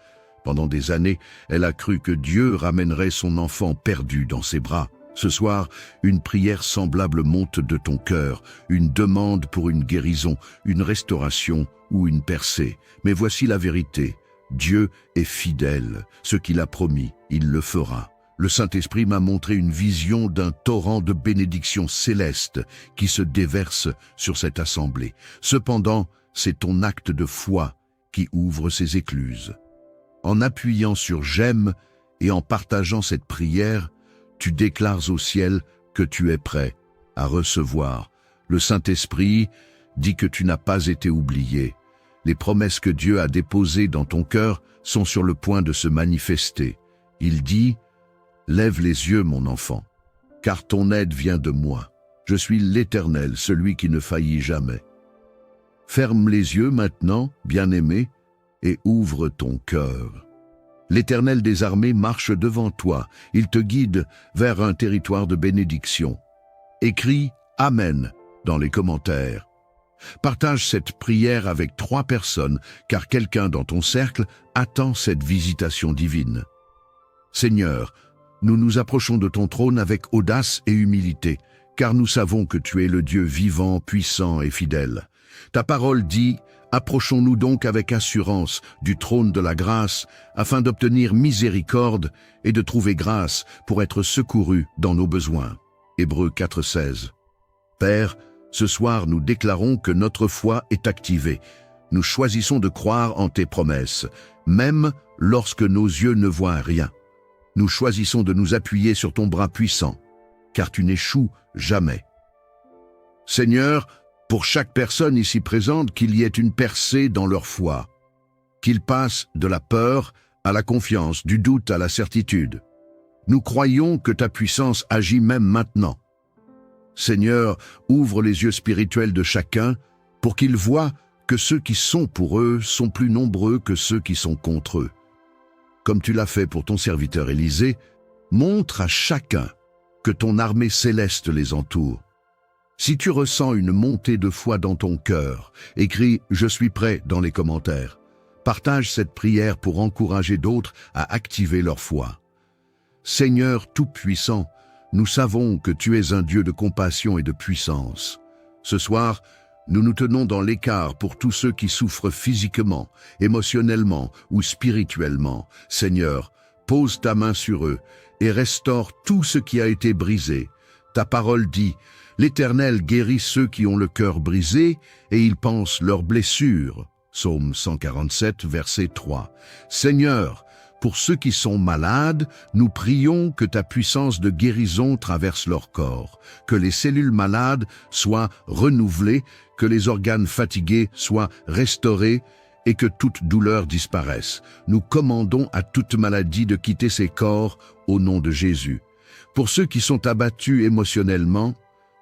Pendant des années, elle a cru que Dieu ramènerait son enfant perdu dans ses bras. Ce soir, une prière semblable monte de ton cœur, une demande pour une guérison, une restauration ou une percée. Mais voici la vérité. Dieu est fidèle. Ce qu'il a promis, il le fera. Le Saint-Esprit m'a montré une vision d'un torrent de bénédictions célestes qui se déverse sur cette assemblée. Cependant, c'est ton acte de foi qui ouvre ces écluses. En appuyant sur « J'aime » et en partageant cette prière, tu déclares au ciel que tu es prêt à recevoir. Le Saint-Esprit dit que tu n'as pas été oublié. Les promesses que Dieu a déposées dans ton cœur sont sur le point de se manifester. Il dit « Lève les yeux, mon enfant, car ton aide vient de moi. Je suis l'Éternel, celui qui ne faillit jamais. » Ferme les yeux maintenant, bien-aimé, et ouvre ton cœur. L'Éternel des armées marche devant toi. Il te guide vers un territoire de bénédiction. Écris « Amen » dans les commentaires. Partage cette prière avec 3 personnes, car quelqu'un dans ton cercle attend cette visitation divine. Seigneur, nous nous approchons de ton trône avec audace et humilité, car nous savons que tu es le Dieu vivant, puissant et fidèle. Ta parole dit « Approchons-nous donc avec assurance du trône de la grâce, afin d'obtenir miséricorde et de trouver grâce pour être secourus dans nos besoins. » Hébreux 4:16. Père, ce soir nous déclarons que notre foi est activée. Nous choisissons de croire en tes promesses, même lorsque nos yeux ne voient rien. Nous choisissons de nous appuyer sur ton bras puissant, car tu n'échoues jamais. Seigneur, pour chaque personne ici présente, qu'il y ait une percée dans leur foi, qu'ils passent de la peur à la confiance, du doute à la certitude. Nous croyons que ta puissance agit même maintenant. Seigneur, ouvre les yeux spirituels de chacun pour qu'ils voient que ceux qui sont pour eux sont plus nombreux que ceux qui sont contre eux. Comme tu l'as fait pour ton serviteur Élisée, montre à chacun que ton armée céleste les entoure. Si tu ressens une montée de foi dans ton cœur, écris « Je suis prêt » dans les commentaires. Partage cette prière pour encourager d'autres à activer leur foi. Seigneur Tout-Puissant, nous savons que tu es un Dieu de compassion et de puissance. Ce soir, nous nous tenons dans l'écart pour tous ceux qui souffrent physiquement, émotionnellement ou spirituellement. Seigneur, pose ta main sur eux et restaure tout ce qui a été brisé. Ta parole dit « L'Éternel guérit ceux qui ont le cœur brisé et il pense leurs blessures. » Psaume 147, verset 3. Seigneur, pour ceux qui sont malades, nous prions que ta puissance de guérison traverse leur corps, que les cellules malades soient renouvelées, que les organes fatigués soient restaurés et que toute douleur disparaisse. Nous commandons à toute maladie de quitter ces corps au nom de Jésus. Pour ceux qui sont abattus émotionnellement,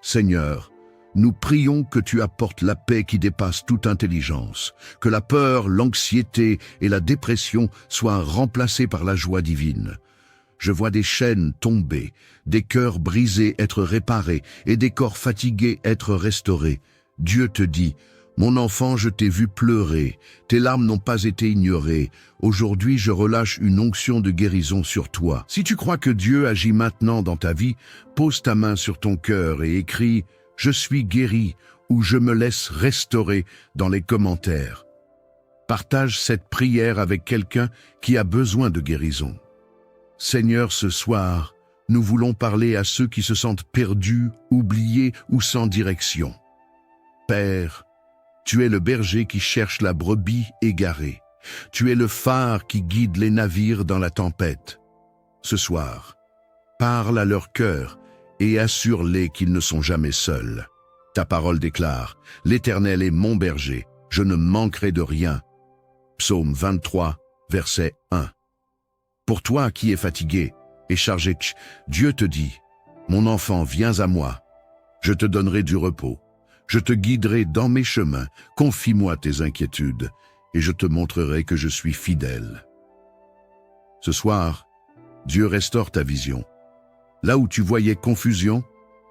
Seigneur, nous prions que tu apportes la paix qui dépasse toute intelligence, que la peur, l'anxiété et la dépression soient remplacées par la joie divine. Je vois des chaînes tomber, des cœurs brisés être réparés et des corps fatigués être restaurés. Dieu te dit, « Mon enfant, je t'ai vu pleurer, tes larmes n'ont pas été ignorées. Aujourd'hui, je relâche une onction de guérison sur toi. » Si tu crois que Dieu agit maintenant dans ta vie, pose ta main sur ton cœur et écris « Je suis guéri » ou « Je me laisse restaurer » dans les commentaires. Partage cette prière avec quelqu'un qui a besoin de guérison. Seigneur, ce soir, nous voulons parler à ceux qui se sentent perdus, oubliés ou sans direction. Père, tu es le berger qui cherche la brebis égarée. Tu es le phare qui guide les navires dans la tempête. Ce soir, parle à leur cœur et assure-les qu'ils ne sont jamais seuls. Ta parole déclare, « L'Éternel est mon berger, je ne manquerai de rien. » Psaume 23, verset 1. Pour toi qui es fatigué et chargé, Dieu te dit, « Mon enfant, viens à moi. Je te donnerai du repos. Je te guiderai dans mes chemins. Confie-moi tes inquiétudes et je te montrerai que je suis fidèle. » Ce soir, Dieu restaure ta vision. Là où tu voyais confusion,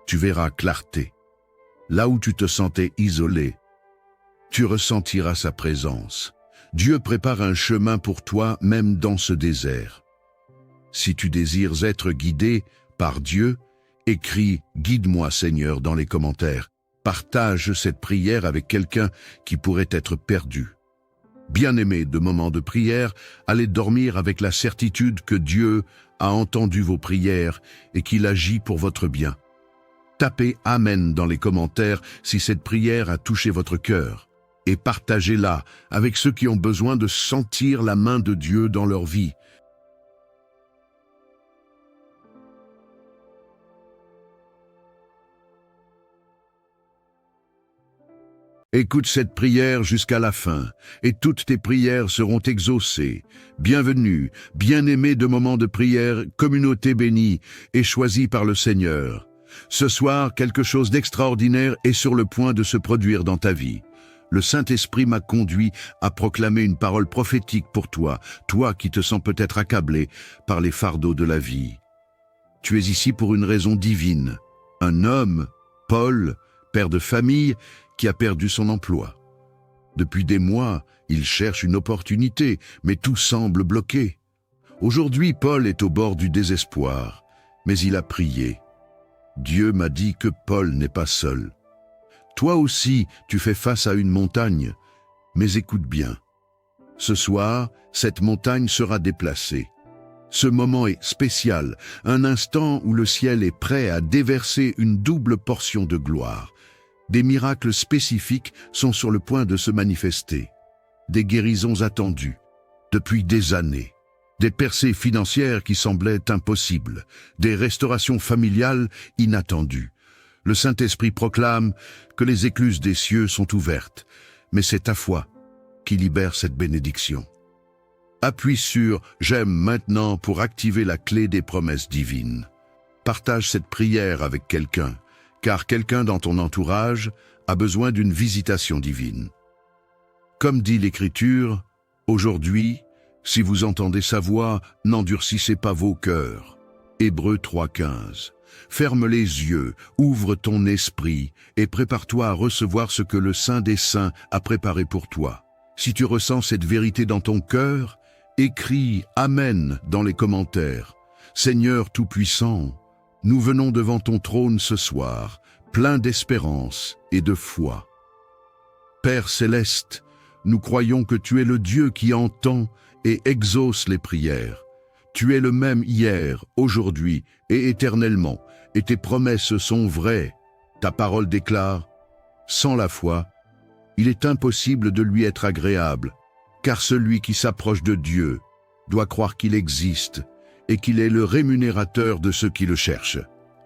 tu verras clarté. Là où tu te sentais isolé, tu ressentiras sa présence. Dieu prépare un chemin pour toi même dans ce désert. Si tu désires être guidé par Dieu, écris « Guide-moi Seigneur » dans les commentaires. Partage cette prière avec quelqu'un qui pourrait être perdu. Bien-aimés de moments de prière, allez dormir avec la certitude que Dieu a entendu vos prières et qu'il agit pour votre bien. Tapez « Amen » dans les commentaires si cette prière a touché votre cœur et partagez-la avec ceux qui ont besoin de sentir la main de Dieu dans leur vie. Écoute cette prière jusqu'à la fin, et toutes tes prières seront exaucées. Bienvenue, bien-aimé de moments de prière, communauté bénie et choisie par le Seigneur. Ce soir, quelque chose d'extraordinaire est sur le point de se produire dans ta vie. Le Saint-Esprit m'a conduit à proclamer une parole prophétique pour toi, toi qui te sens peut-être accablé par les fardeaux de la vie. Tu es ici pour une raison divine. Un homme, Paul, père de famille, qui a perdu son emploi. Depuis des mois, il cherche une opportunité, mais tout semble bloqué. Aujourd'hui, Paul est au bord du désespoir, mais il a prié. Dieu m'a dit que Paul n'est pas seul. Toi aussi, tu fais face à une montagne, mais écoute bien. Ce soir, cette montagne sera déplacée. Ce moment est spécial, un instant où le ciel est prêt à déverser une double portion de gloire. Des miracles spécifiques sont sur le point de se manifester. Des guérisons attendues depuis des années. Des percées financières qui semblaient impossibles. Des restaurations familiales inattendues. Le Saint-Esprit proclame que les écluses des cieux sont ouvertes, mais c'est ta foi qui libère cette bénédiction. Appuie sur « J'aime maintenant » pour activer la clé des promesses divines. Partage cette prière avec quelqu'un, car quelqu'un dans ton entourage a besoin d'une visitation divine. Comme dit l'Écriture, aujourd'hui, si vous entendez sa voix, n'endurcissez pas vos cœurs. Hébreux 3,15. Ferme les yeux, ouvre ton esprit et prépare-toi à recevoir ce que le Saint des Saints a préparé pour toi. Si tu ressens cette vérité dans ton cœur, écris « Amen » dans les commentaires. Seigneur Tout-Puissant, nous venons devant ton trône ce soir, plein d'espérance et de foi. Père céleste, nous croyons que tu es le Dieu qui entend et exauce les prières. Tu es le même hier, aujourd'hui et éternellement, et tes promesses sont vraies. Ta parole déclare, « Sans la foi, il est impossible de lui être agréable, car celui qui s'approche de Dieu doit croire qu'il existe et qu'il est le rémunérateur de ceux qui le cherchent. »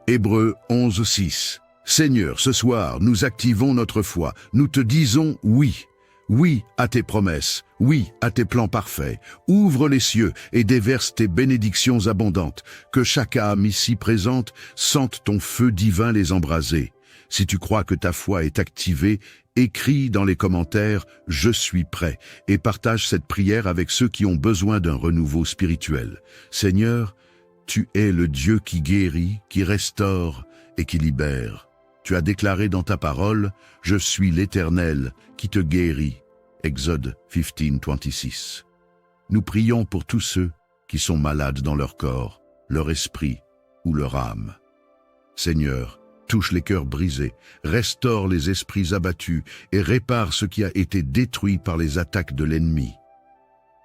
Hébreux 11,6. Seigneur, ce soir, nous activons notre foi. Nous te disons oui. Oui à tes promesses, oui à tes plans parfaits. Ouvre les cieux et déverse tes bénédictions abondantes. Que chaque âme ici présente sente ton feu divin les embraser. Si tu crois que ta foi est activée, écris dans les commentaires « Je suis prêt » et partage cette prière avec ceux qui ont besoin d'un renouveau spirituel. Seigneur, tu es le Dieu qui guérit, qui restaure et qui libère. Tu as déclaré dans ta parole, « Je suis l'Éternel qui te guérit ». Exode 15:26. Nous prions pour tous ceux qui sont malades dans leur corps, leur esprit ou leur âme. Seigneur, touche les cœurs brisés, restaure les esprits abattus et répare ce qui a été détruit par les attaques de l'ennemi.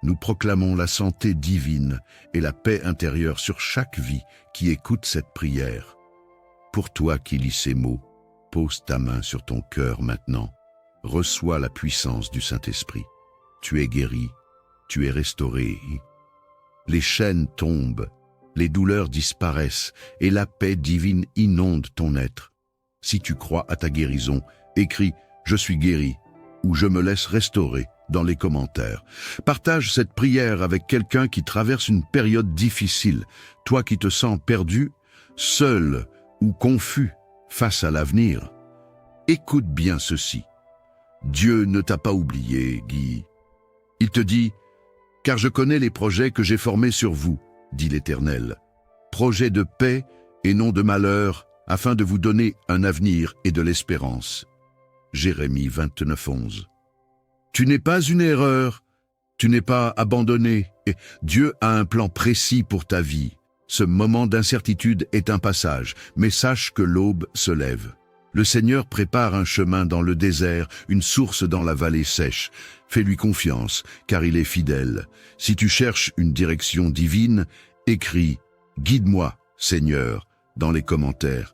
Nous proclamons la santé divine et la paix intérieure sur chaque vie qui écoute cette prière. Pour toi qui lis ces mots, pose ta main sur ton cœur maintenant. Reçois la puissance du Saint-Esprit. Tu es guéri, tu es restauré. Les chaînes tombent, les douleurs disparaissent et la paix divine inonde ton être. Si tu crois à ta guérison, écris « Je suis guéri » ou « Je me laisse restaurer » dans les commentaires. Partage cette prière avec quelqu'un qui traverse une période difficile, toi qui te sens perdu, seul ou confus face à l'avenir. Écoute bien ceci. Dieu ne t'a pas oublié, Guy. Il te dit « Car je connais les projets que j'ai formés sur vous, dit l'Éternel, projets de paix et non de malheur, afin de vous donner un avenir et de l'espérance. » Jérémie 29:11. Tu n'es pas une erreur, tu n'es pas abandonné, et Dieu a un plan précis pour ta vie. Ce moment d'incertitude est un passage, mais sache que l'aube se lève. Le Seigneur prépare un chemin dans le désert, une source dans la vallée sèche. Fais-lui confiance, car il est fidèle. Si tu cherches une direction divine, écris « Guide-moi, Seigneur » dans les commentaires.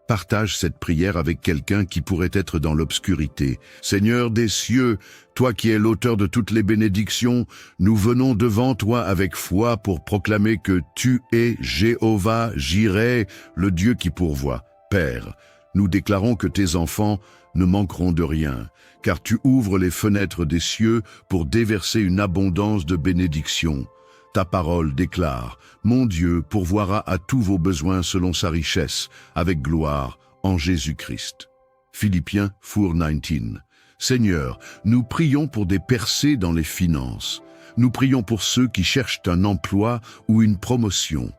Partage cette prière avec quelqu'un qui pourrait être dans l'obscurité. Seigneur des cieux, toi qui es l'auteur de toutes les bénédictions, nous venons devant toi avec foi pour proclamer que tu es Jéhovah Jireh, le Dieu qui pourvoit. Père, nous déclarons que tes enfants ne manqueront de rien, car tu ouvres les fenêtres des cieux pour déverser une abondance de bénédictions. Ta parole déclare, « Mon Dieu pourvoira à tous vos besoins selon sa richesse, avec gloire, en Jésus-Christ. » Philippiens 4:19. Seigneur, nous prions pour des percées dans les finances. Nous prions pour ceux qui cherchent un emploi ou une promotion.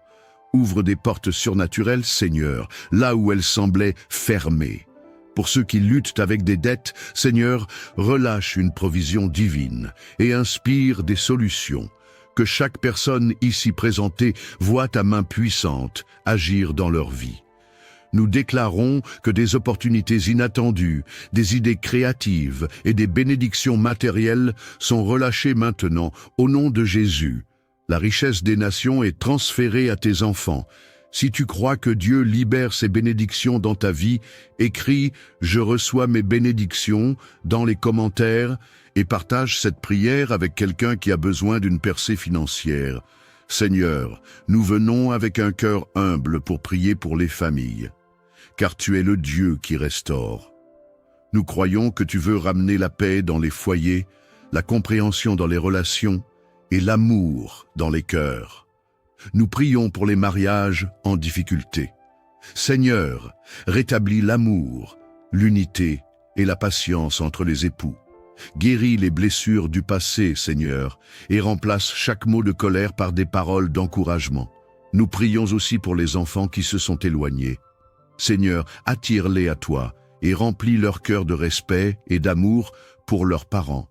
Ouvre des portes surnaturelles, Seigneur, là où elles semblaient fermées. Pour ceux qui luttent avec des dettes, Seigneur, relâche une provision divine et inspire des solutions. Que chaque personne ici présentée voit ta main puissante agir dans leur vie. Nous déclarons que des opportunités inattendues, des idées créatives et des bénédictions matérielles sont relâchées maintenant au nom de Jésus. La richesse des nations est transférée à tes enfants. Si tu crois que Dieu libère ses bénédictions dans ta vie, écris « Je reçois mes bénédictions » dans les commentaires et partage cette prière avec quelqu'un qui a besoin d'une percée financière. Seigneur, nous venons avec un cœur humble pour prier pour les familles, car tu es le Dieu qui restaure. Nous croyons que tu veux ramener la paix dans les foyers, la compréhension dans les relations et l'amour dans les cœurs. Nous prions pour les mariages en difficulté. Seigneur, rétablis l'amour, l'unité et la patience entre les époux. Guéris les blessures du passé, Seigneur, et remplace chaque mot de colère par des paroles d'encouragement. Nous prions aussi pour les enfants qui se sont éloignés. Seigneur, attire-les à toi et remplis leur cœur de respect et d'amour pour leurs parents.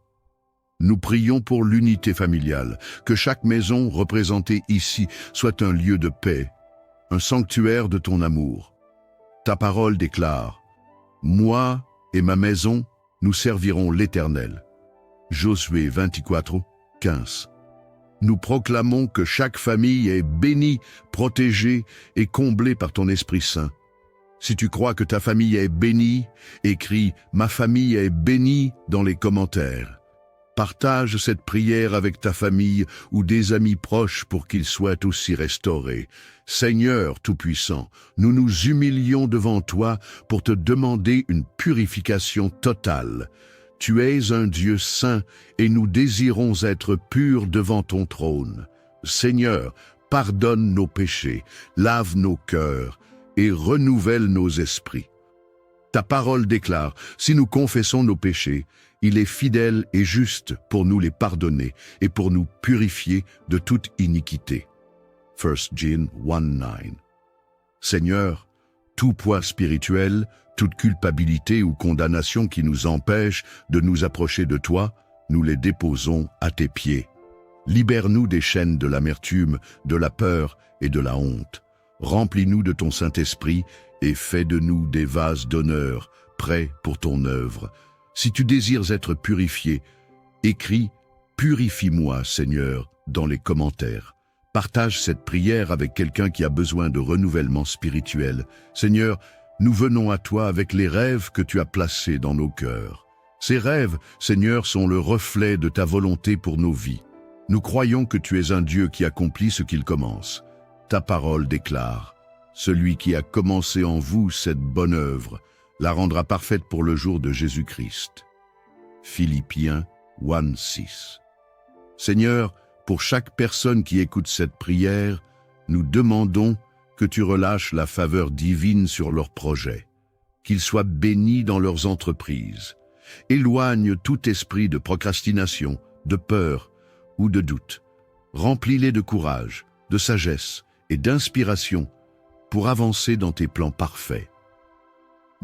Nous prions pour l'unité familiale, que chaque maison représentée ici soit un lieu de paix, un sanctuaire de ton amour. Ta parole déclare « Moi et ma maison, nous servirons l'Éternel. » Josué 24:15. Nous proclamons que chaque famille est bénie, protégée et comblée par ton Esprit Saint. Si tu crois que ta famille est bénie, écris « Ma famille est bénie » dans les commentaires. Partage cette prière avec ta famille ou des amis proches pour qu'ils soient aussi restaurés. Seigneur Tout-Puissant, nous nous humilions devant toi pour te demander une purification totale. Tu es un Dieu saint et nous désirons être purs devant ton trône. Seigneur, pardonne nos péchés, lave nos cœurs et renouvelle nos esprits. Ta parole déclare, si nous confessons nos péchés, il est fidèle et juste pour nous les pardonner et pour nous purifier de toute iniquité. 1 John 1:9. Seigneur, Tout poids spirituel, toute culpabilité ou condamnation qui nous empêche de nous approcher de toi, nous les déposons à tes pieds. Libère-nous des chaînes de l'amertume, de la peur et de la honte. Remplis-nous de ton Saint-Esprit et fais de nous des vases d'honneur, prêts pour ton œuvre. Si tu désires être purifié, écris « Purifie-moi, Seigneur » dans les commentaires. Partage cette prière avec quelqu'un qui a besoin de renouvellement spirituel. Seigneur, nous venons à toi avec les rêves que tu as placés dans nos cœurs. Ces rêves, Seigneur, sont le reflet de ta volonté pour nos vies. Nous croyons que tu es un Dieu qui accomplit ce qu'il commence. Ta parole déclare « Celui qui a commencé en vous cette bonne œuvre la rendra parfaite pour le jour de Jésus-Christ. » Philippiens 1:6. Seigneur, pour chaque personne qui écoute cette prière, nous demandons que tu relâches la faveur divine sur leurs projets, qu'ils soient bénis dans leurs entreprises. Éloigne tout esprit de procrastination, de peur ou de doute. Remplis-les de courage, de sagesse et d'inspiration pour avancer dans tes plans parfaits.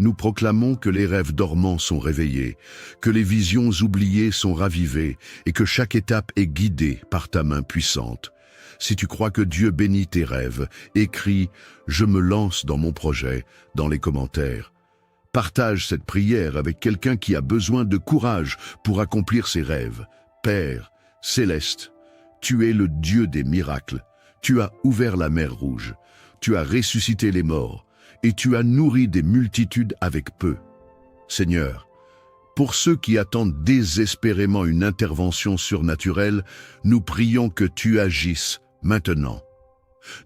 Nous proclamons que les rêves dormants sont réveillés, que les visions oubliées sont ravivées et que chaque étape est guidée par ta main puissante. Si tu crois que Dieu bénit tes rêves, écris « Je me lance dans mon projet » dans les commentaires. Partage cette prière avec quelqu'un qui a besoin de courage pour accomplir ses rêves. Père céleste, tu es le Dieu des miracles. Tu as ouvert la mer Rouge. Tu as ressuscité les morts. Et tu as nourri des multitudes avec peu. Seigneur, pour ceux qui attendent désespérément une intervention surnaturelle, nous prions que tu agisses maintenant.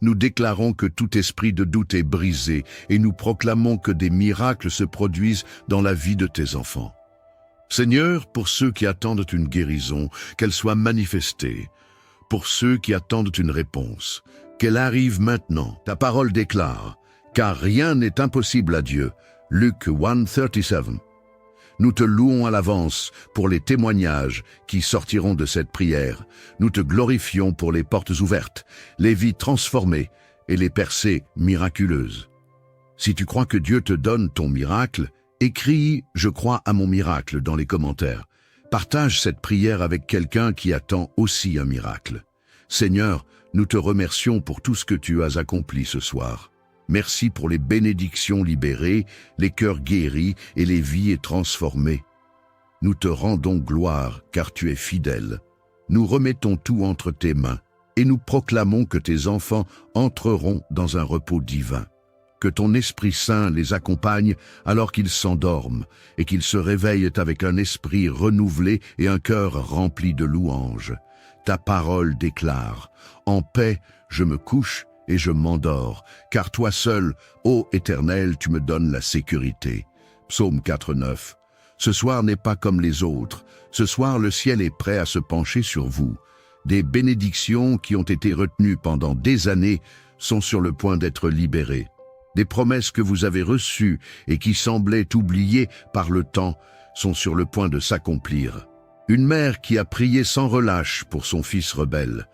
Nous déclarons que tout esprit de doute est brisé et nous proclamons que des miracles se produisent dans la vie de tes enfants. Seigneur, pour ceux qui attendent une guérison, qu'elle soit manifestée. Pour ceux qui attendent une réponse, qu'elle arrive maintenant. Ta parole déclare « Car rien n'est impossible à Dieu » Luc 1:37. Nous te louons à l'avance pour les témoignages qui sortiront de cette prière. Nous te glorifions pour les portes ouvertes, les vies transformées et les percées miraculeuses. Si tu crois que Dieu te donne ton miracle, écris « Je crois à mon miracle » dans les commentaires. Partage cette prière avec quelqu'un qui attend aussi un miracle. Seigneur, nous te remercions pour tout ce que tu as accompli ce soir. Merci pour les bénédictions libérées, les cœurs guéris et les vies transformées. Nous te rendons gloire car tu es fidèle. Nous remettons tout entre tes mains et nous proclamons que tes enfants entreront dans un repos divin. Que ton Esprit Saint les accompagne alors qu'ils s'endorment et qu'ils se réveillent avec un esprit renouvelé et un cœur rempli de louanges. Ta parole déclare « En paix, je me couche et je m'endors, car toi seul, ô Éternel, tu me donnes la sécurité. » Psaume 4:9. Ce soir n'est pas comme les autres. Ce soir, le ciel est prêt à se pencher sur vous. Des bénédictions qui ont été retenues pendant des années sont sur le point d'être libérées. Des promesses que vous avez reçues et qui semblaient oubliées par le temps sont sur le point de s'accomplir. Une mère qui a prié sans relâche pour son fils rebelle.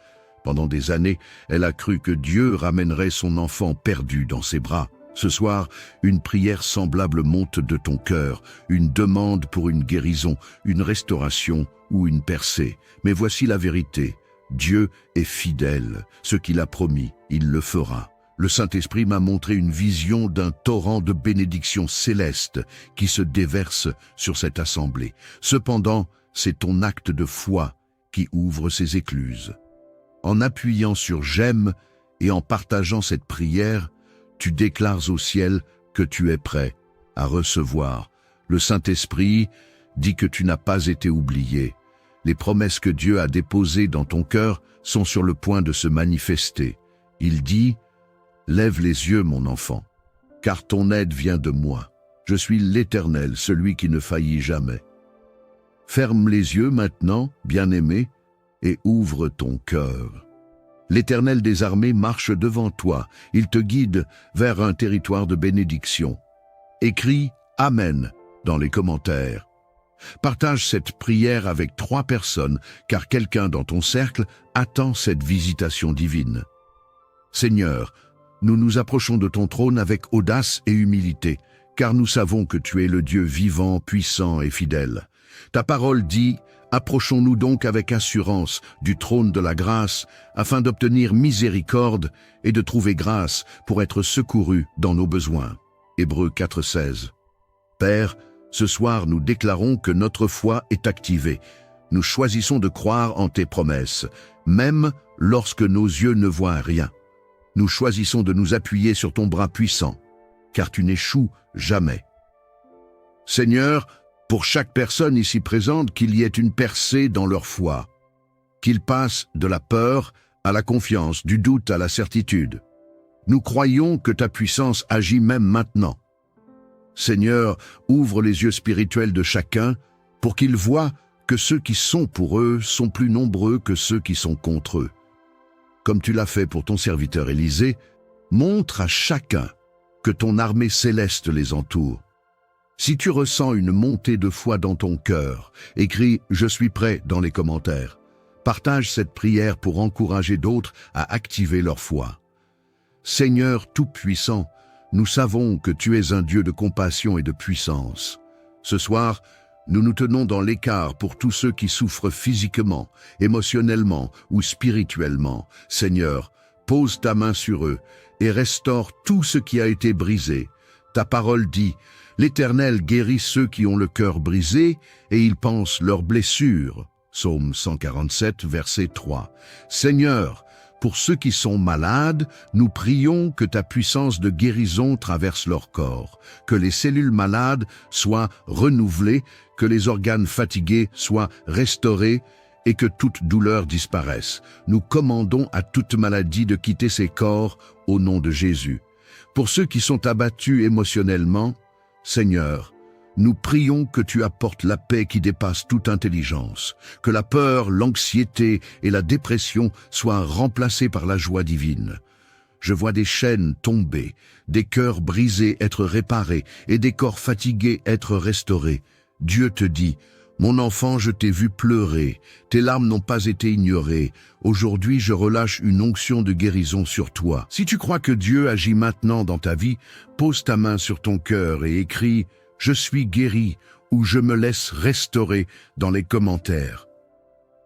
Pendant des années, elle a cru que Dieu ramènerait son enfant perdu dans ses bras. Ce soir, une prière semblable monte de ton cœur, une demande pour une guérison, une restauration ou une percée. Mais voici la vérité. Dieu est fidèle. Ce qu'il a promis, il le fera. Le Saint-Esprit m'a montré une vision d'un torrent de bénédictions célestes qui se déverse sur cette assemblée. Cependant, c'est ton acte de foi qui ouvre ces écluses. En appuyant sur « J'aime » et en partageant cette prière, tu déclares au ciel que tu es prêt à recevoir. Le Saint-Esprit dit que tu n'as pas été oublié. Les promesses que Dieu a déposées dans ton cœur sont sur le point de se manifester. Il dit « Lève les yeux, mon enfant, car ton aide vient de moi. Je suis l'Éternel, celui qui ne faillit jamais. » Ferme les yeux maintenant, bien-aimé, et ouvre ton cœur. L'Éternel des armées marche devant toi. Il te guide vers un territoire de bénédiction. Écris « Amen » dans les commentaires. Partage cette prière avec 3 personnes, car quelqu'un dans ton cercle attend cette visitation divine. Seigneur, nous nous approchons de ton trône avec audace et humilité, car nous savons que tu es le Dieu vivant, puissant et fidèle. Ta parole dit: approchons-nous donc avec assurance du trône de la grâce, afin d'obtenir miséricorde et de trouver grâce pour être secourus dans nos besoins. Hébreux 4,16. Père, ce soir nous déclarons que notre foi est activée. Nous choisissons de croire en tes promesses, même lorsque nos yeux ne voient rien. Nous choisissons de nous appuyer sur ton bras puissant, car tu n'échoues jamais. Seigneur, pour chaque personne ici présente, qu'il y ait une percée dans leur foi, qu'ils passent de la peur à la confiance, du doute à la certitude. Nous croyons que ta puissance agit même maintenant. Seigneur, ouvre les yeux spirituels de chacun pour qu'ils voient que ceux qui sont pour eux sont plus nombreux que ceux qui sont contre eux. Comme tu l'as fait pour ton serviteur Élisée, montre à chacun que ton armée céleste les entoure. Si tu ressens une montée de foi dans ton cœur, écris « Je suis prêt » dans les commentaires. Partage cette prière pour encourager d'autres à activer leur foi. Seigneur Tout-Puissant, nous savons que tu es un Dieu de compassion et de puissance. Ce soir, nous nous tenons dans l'écart pour tous ceux qui souffrent physiquement, émotionnellement ou spirituellement. Seigneur, pose ta main sur eux et restaure tout ce qui a été brisé. Ta parole dit: l'Éternel guérit ceux qui ont le cœur brisé et il pense leurs blessures. Psaume 147, verset 3. Seigneur, pour ceux qui sont malades, nous prions que ta puissance de guérison traverse leur corps, que les cellules malades soient renouvelées, que les organes fatigués soient restaurés et que toute douleur disparaisse. Nous commandons à toute maladie de quitter ces corps au nom de Jésus. Pour ceux qui sont abattus émotionnellement, Seigneur, nous prions que tu apportes la paix qui dépasse toute intelligence, que la peur, l'anxiété et la dépression soient remplacées par la joie divine. Je vois des chaînes tomber, des cœurs brisés être réparés et des corps fatigués être restaurés. Dieu te dit: mon enfant, je t'ai vu pleurer, tes larmes n'ont pas été ignorées. Aujourd'hui, je relâche une onction de guérison sur toi. Si tu crois que Dieu agit maintenant dans ta vie, pose ta main sur ton cœur et écris « Je suis guéri » ou « Je me laisse restaurer » dans les commentaires.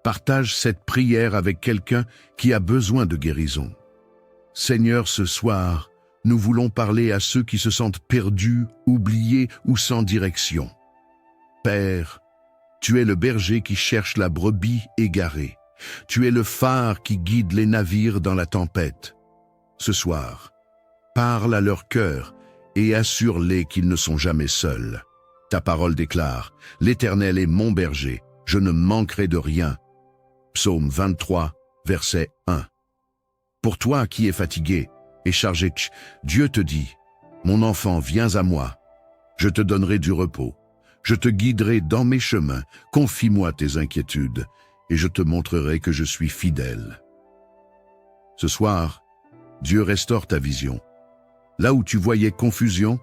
Partage cette prière avec quelqu'un qui a besoin de guérison. Seigneur, ce soir, nous voulons parler à ceux qui se sentent perdus, oubliés ou sans direction. Père, tu es le berger qui cherche la brebis égarée. Tu es le phare qui guide les navires dans la tempête. Ce soir, parle à leur cœur et assure-les qu'ils ne sont jamais seuls. Ta parole déclare: l'Éternel est mon berger, je ne manquerai de rien. Psaume 23, verset 1. Pour toi qui es fatigué et chargé, Dieu te dit: mon enfant, viens à moi, je te donnerai du repos. Je te guiderai dans mes chemins, confie-moi tes inquiétudes, et je te montrerai que je suis fidèle. Ce soir, Dieu restaure ta vision. Là où tu voyais confusion,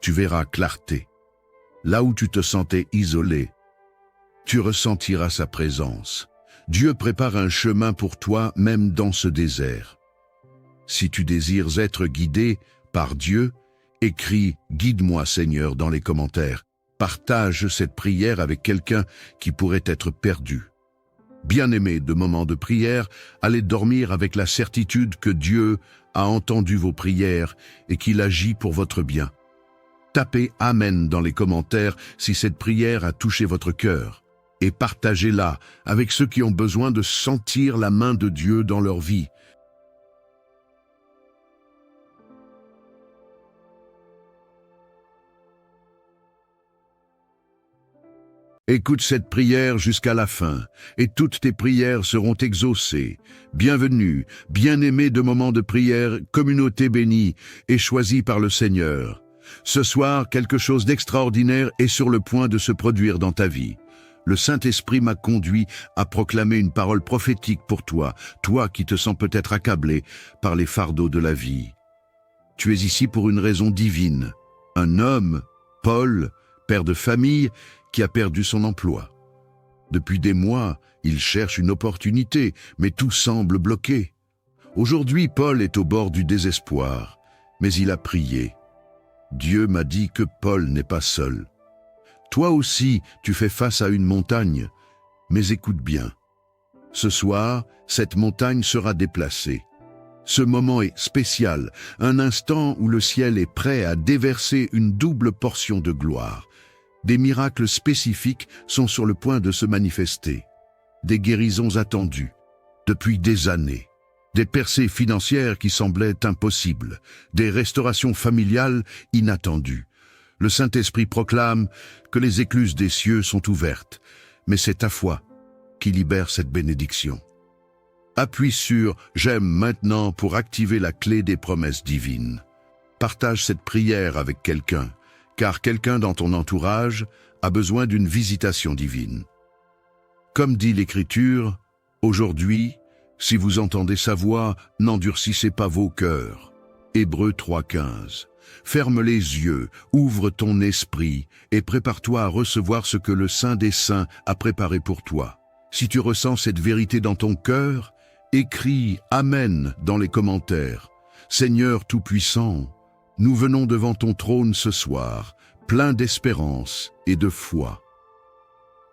tu verras clarté. Là où tu te sentais isolé, tu ressentiras sa présence. Dieu prépare un chemin pour toi même dans ce désert. Si tu désires être guidé par Dieu, écris « Guide-moi Seigneur » dans les commentaires. Partage cette prière avec quelqu'un qui pourrait être perdu. Bien-aimés de moments de prière, allez dormir avec la certitude que Dieu a entendu vos prières et qu'il agit pour votre bien. Tapez « Amen » dans les commentaires si cette prière a touché votre cœur et partagez-la avec ceux qui ont besoin de sentir la main de Dieu dans leur vie. Écoute cette prière jusqu'à la fin, et toutes tes prières seront exaucées. Bienvenue, bien-aimé de moments de prière, communauté bénie et choisie par le Seigneur. Ce soir, quelque chose d'extraordinaire est sur le point de se produire dans ta vie. Le Saint-Esprit m'a conduit à proclamer une parole prophétique pour toi, toi qui te sens peut-être accablé par les fardeaux de la vie. Tu es ici pour une raison divine. Un homme, Paul, père de famille, qui a perdu son emploi. Depuis des mois, il cherche une opportunité, mais tout semble bloqué. Aujourd'hui, Paul est au bord du désespoir, mais il a prié. Dieu m'a dit que Paul n'est pas seul. Toi aussi, tu fais face à une montagne, mais écoute bien. Ce soir, cette montagne sera déplacée. Ce moment est spécial, un instant où le ciel est prêt à déverser une double portion de gloire. Des miracles spécifiques sont sur le point de se manifester. Des guérisons attendues, depuis des années. Des percées financières qui semblaient impossibles. Des restaurations familiales inattendues. Le Saint-Esprit proclame que les écluses des cieux sont ouvertes, mais c'est ta foi qui libère cette bénédiction. Appuie sur « J'aime maintenant » pour activer la clé des promesses divines. Partage cette prière avec quelqu'un, car quelqu'un dans ton entourage a besoin d'une visitation divine. Comme dit l'Écriture, aujourd'hui, si vous entendez sa voix, n'endurcissez pas vos cœurs. Hébreux 3,15. Ferme les yeux, ouvre ton esprit et prépare-toi à recevoir ce que le Saint des Saints a préparé pour toi. Si tu ressens cette vérité dans ton cœur, écris « Amen » dans les commentaires. Seigneur Tout-Puissant, nous venons devant ton trône ce soir, plein d'espérance et de foi.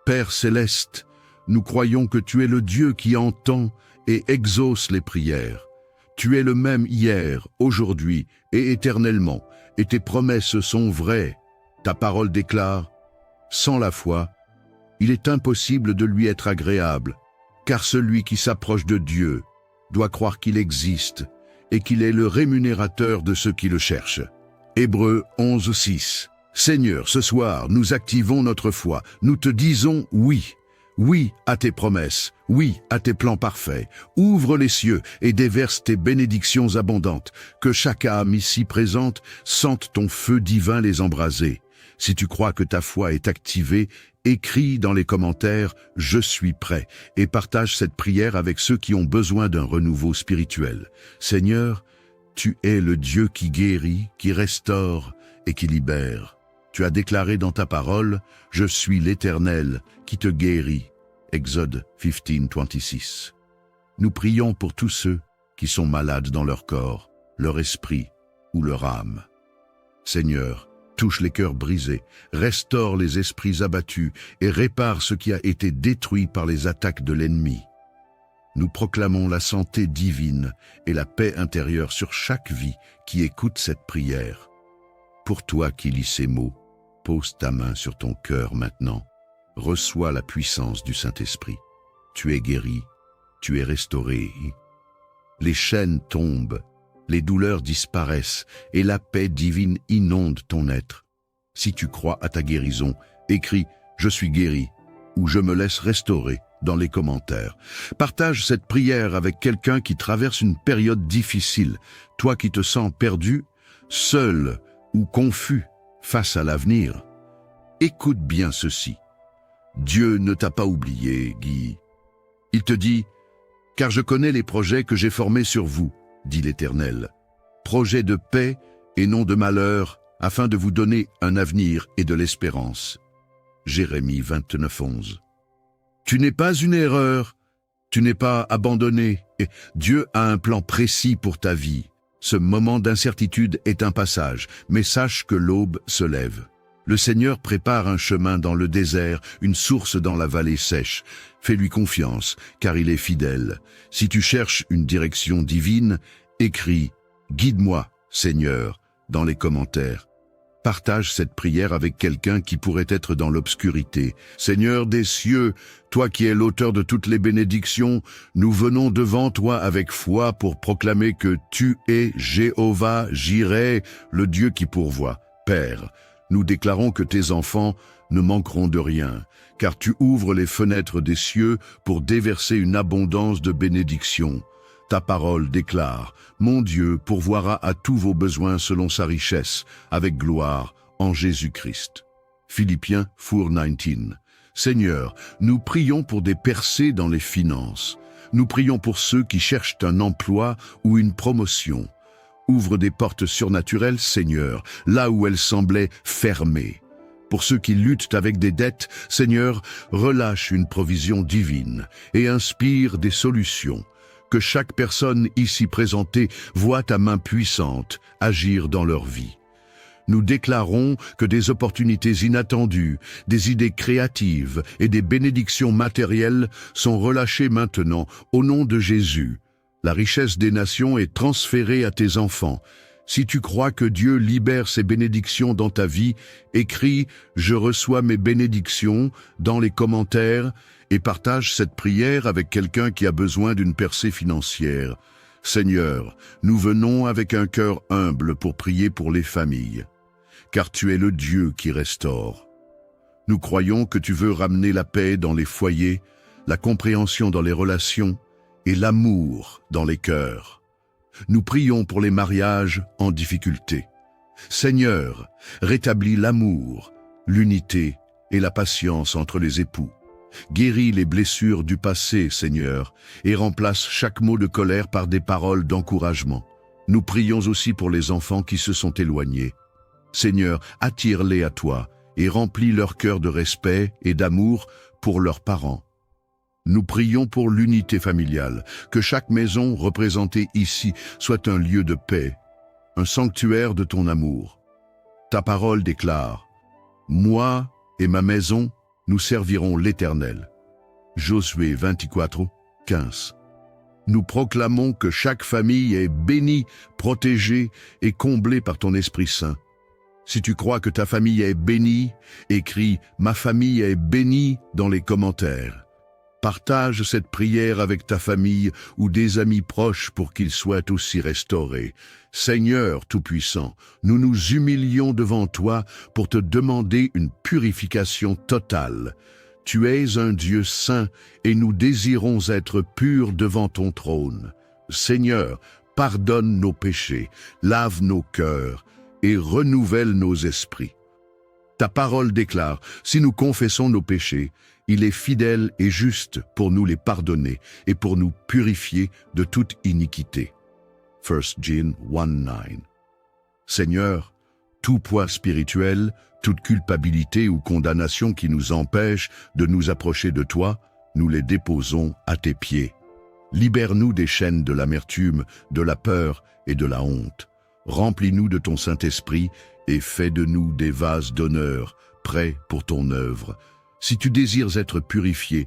Père Céleste, nous croyons que tu es le Dieu qui entend et exauce les prières. Tu es le même hier, aujourd'hui et éternellement, et tes promesses sont vraies. Ta parole déclare « Sans la foi, il est impossible de lui être agréable, car celui qui s'approche de Dieu doit croire qu'il existe et qu'il est le rémunérateur de ceux qui le cherchent. » Hébreux 11,6. Seigneur, ce soir, nous activons notre foi. Nous te disons oui. Oui à tes promesses, oui à tes plans parfaits. Ouvre les cieux et déverse tes bénédictions abondantes. Que chaque âme ici présente sente ton feu divin les embraser. Si tu crois que ta foi est activée, écris dans les commentaires « Je suis prêt » et partage cette prière avec ceux qui ont besoin d'un renouveau spirituel. Seigneur, tu es le Dieu qui guérit, qui restaure et qui libère. Tu as déclaré dans ta parole « Je suis l'Éternel qui te guérit ». Exode 15:26. Nous prions pour tous ceux qui sont malades dans leur corps, leur esprit ou leur âme. Seigneur, touche les cœurs brisés, restaure les esprits abattus et répare ce qui a été détruit par les attaques de l'ennemi. Nous proclamons la santé divine et la paix intérieure sur chaque vie qui écoute cette prière. Pour toi qui lis ces mots, pose ta main sur ton cœur maintenant. Reçois la puissance du Saint-Esprit. Tu es guéri, tu es restauré. Les chaînes tombent, les douleurs disparaissent et la paix divine inonde ton être. Si tu crois à ta guérison, écris « Je suis guéri » ou « Je me laisse restaurer » dans les commentaires. Partage cette prière avec quelqu'un qui traverse une période difficile, toi qui te sens perdu, seul ou confus face à l'avenir. Écoute bien ceci. Dieu ne t'a pas oublié, Guy. Il te dit « Car je connais les projets que j'ai formés sur vous, dit l'Éternel. Projets de paix et non de malheur, afin de vous donner un avenir et de l'espérance. » Jérémie 29:11. Tu n'es pas une erreur, tu n'es pas abandonné. Et Dieu a un plan précis pour ta vie. Ce moment d'incertitude est un passage, mais sache que l'aube se lève. Le Seigneur prépare un chemin dans le désert, une source dans la vallée sèche. Fais-lui confiance, car il est fidèle. Si tu cherches une direction divine, écris « Guide-moi, Seigneur » dans les commentaires. Partage cette prière avec quelqu'un qui pourrait être dans l'obscurité. Seigneur des cieux, toi qui es l'auteur de toutes les bénédictions, nous venons devant toi avec foi pour proclamer que tu es Jéhovah Jireh, le Dieu qui pourvoit. Père, nous déclarons que tes enfants ne manqueront de rien, car tu ouvres les fenêtres des cieux pour déverser une abondance de bénédictions. Ta parole déclare « Mon Dieu pourvoira à tous vos besoins selon sa richesse, avec gloire, en Jésus-Christ. » Philippiens 4:19. Seigneur, nous prions pour des percées dans les finances. Nous prions pour ceux qui cherchent un emploi ou une promotion. Ouvre des portes surnaturelles, Seigneur, là où elles semblaient fermées. Pour ceux qui luttent avec des dettes, Seigneur, relâche une provision divine et inspire des solutions. que chaque personne ici présentée voit ta main puissante agir dans leur vie. Nous déclarons que des opportunités inattendues, des idées créatives et des bénédictions matérielles sont relâchées maintenant au nom de Jésus. La richesse des nations est transférée à tes enfants. Si tu crois que Dieu libère ses bénédictions dans ta vie, écris « Je reçois mes bénédictions » dans les commentaires et partage cette prière avec quelqu'un qui a besoin d'une percée financière. Seigneur, nous venons avec un cœur humble pour prier pour les familles, car tu es le Dieu qui restaure. Nous croyons que tu veux ramener la paix dans les foyers, la compréhension dans les relations et l'amour dans les cœurs. Nous prions pour les mariages en difficulté. Seigneur, rétablis l'amour, l'unité et la patience entre les époux. Guéris les blessures du passé, Seigneur, et remplace chaque mot de colère par des paroles d'encouragement. Nous prions aussi pour les enfants qui se sont éloignés. Seigneur, attire-les à toi et remplis leur cœur de respect et d'amour pour leurs parents. Nous prions pour l'unité familiale, que chaque maison représentée ici soit un lieu de paix, un sanctuaire de ton amour. Ta parole déclare « Moi et ma maison, nous servirons l'Éternel ». Josué 24, 15. Nous proclamons que chaque famille est bénie, protégée et comblée par ton Esprit Saint. Si tu crois que ta famille est bénie, écris « Ma famille est bénie » dans les commentaires. Partage cette prière avec ta famille ou des amis proches pour qu'ils soient aussi restaurés. Seigneur Tout-Puissant, nous nous humilions devant toi pour te demander une purification totale. Tu es un Dieu saint et nous désirons être purs devant ton trône. Seigneur, pardonne nos péchés, lave nos cœurs et renouvelle nos esprits. Ta parole déclare, si nous confessons nos péchés, il est fidèle et juste pour nous les pardonner et pour nous purifier de toute iniquité. 1 John 1:9. Seigneur, tout poids spirituel, toute culpabilité ou condamnation qui nous empêche de nous approcher de toi, nous les déposons à tes pieds. Libère-nous des chaînes de l'amertume, de la peur et de la honte. Remplis-nous de ton Saint-Esprit et fais de nous des vases d'honneur, prêts pour ton œuvre. Si tu désires être purifié,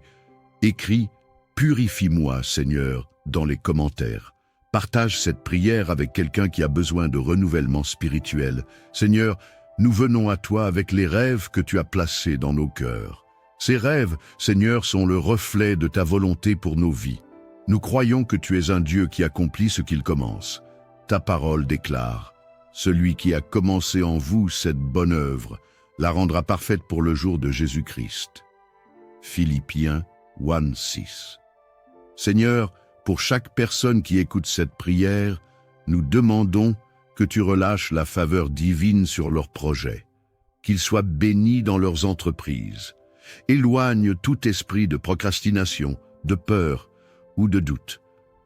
écris « Purifie-moi, Seigneur » dans les commentaires. Partage cette prière avec quelqu'un qui a besoin de renouvellement spirituel. Seigneur, nous venons à toi avec les rêves que tu as placés dans nos cœurs. Ces rêves, Seigneur, sont le reflet de ta volonté pour nos vies. Nous croyons que tu es un Dieu qui accomplit ce qu'il commence. Ta parole déclare « Celui qui a commencé en vous cette bonne œuvre, la rendra parfaite pour le jour de Jésus-Christ. » Philippiens 1:6. Seigneur, pour chaque personne qui écoute cette prière, nous demandons que tu relâches la faveur divine sur leurs projets, qu'ils soient bénis dans leurs entreprises. Éloigne tout esprit de procrastination, de peur ou de doute.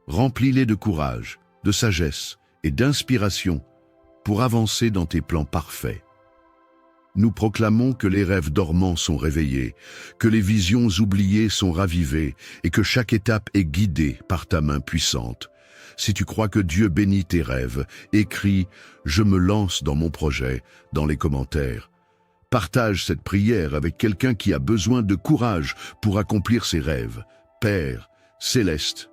Remplis-les de courage, de sagesse et d'inspiration pour avancer dans tes plans parfaits. Nous proclamons que les rêves dormants sont réveillés, que les visions oubliées sont ravivées et que chaque étape est guidée par ta main puissante. Si tu crois que Dieu bénit tes rêves, écris « Je me lance dans mon projet » dans les commentaires. Partage cette prière avec quelqu'un qui a besoin de courage pour accomplir ses rêves. Père céleste,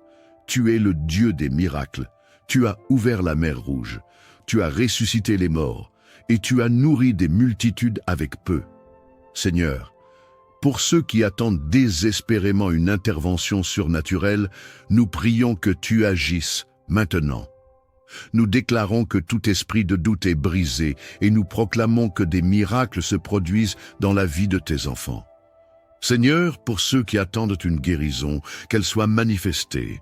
tu es le Dieu des miracles. Tu as ouvert la mer Rouge. Tu as ressuscité les morts. Et tu as nourri des multitudes avec peu. Seigneur, pour ceux qui attendent désespérément une intervention surnaturelle, nous prions que tu agisses maintenant. Nous déclarons que tout esprit de doute est brisé et nous proclamons que des miracles se produisent dans la vie de tes enfants. Seigneur, pour ceux qui attendent une guérison, qu'elle soit manifestée.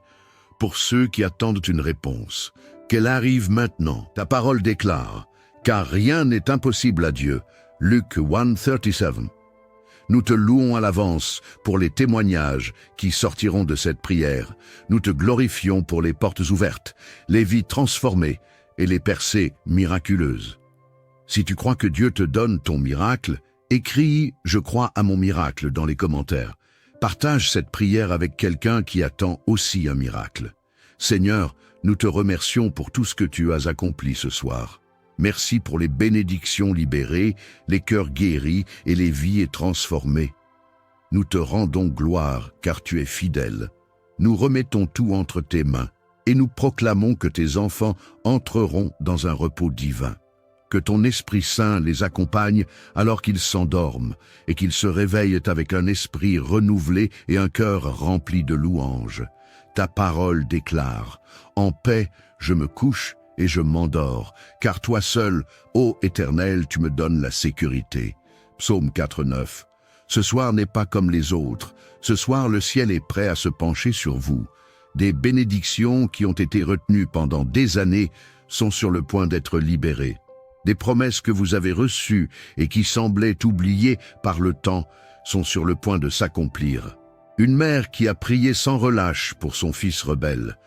Pour ceux qui attendent une réponse, qu'elle arrive maintenant. Ta parole déclare « Car rien n'est impossible à Dieu » Luc 1:37. Nous te louons à l'avance pour les témoignages qui sortiront de cette prière. Nous te glorifions pour les portes ouvertes, les vies transformées et les percées miraculeuses. Si tu crois que Dieu te donne ton miracle, écris « Je crois à mon miracle » dans les commentaires. Partage cette prière avec quelqu'un qui attend aussi un miracle. Seigneur, nous te remercions pour tout ce que tu as accompli ce soir. Merci pour les bénédictions libérées, les cœurs guéris et les vies transformées. Nous te rendons gloire car tu es fidèle. Nous remettons tout entre tes mains et nous proclamons que tes enfants entreront dans un repos divin. Que ton Esprit Saint les accompagne alors qu'ils s'endorment et qu'ils se réveillent avec un esprit renouvelé et un cœur rempli de louanges. Ta parole déclare « En paix, je me couche et je m'endors, car toi seul, ô Éternel, tu me donnes la sécurité. » Psaume 4:9. Ce soir n'est pas comme les autres. Ce soir, le ciel est prêt à se pencher sur vous. Des bénédictions qui ont été retenues pendant des années sont sur le point d'être libérées. Des promesses que vous avez reçues et qui semblaient oubliées par le temps sont sur le point de s'accomplir. Une mère qui a prié sans relâche pour son fils rebelle.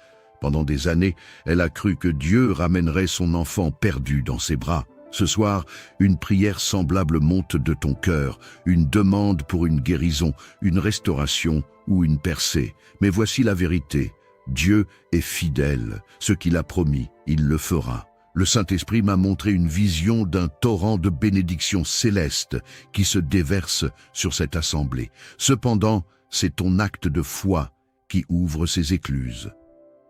Pendant des années, elle a cru que Dieu ramènerait son enfant perdu dans ses bras. Ce soir, une prière semblable monte de ton cœur, une demande pour une guérison, une restauration ou une percée. Mais voici la vérité. Dieu est fidèle. Ce qu'il a promis, il le fera. Le Saint-Esprit m'a montré une vision d'un torrent de bénédictions célestes qui se déverse sur cette assemblée. Cependant, c'est ton acte de foi qui ouvre ces écluses.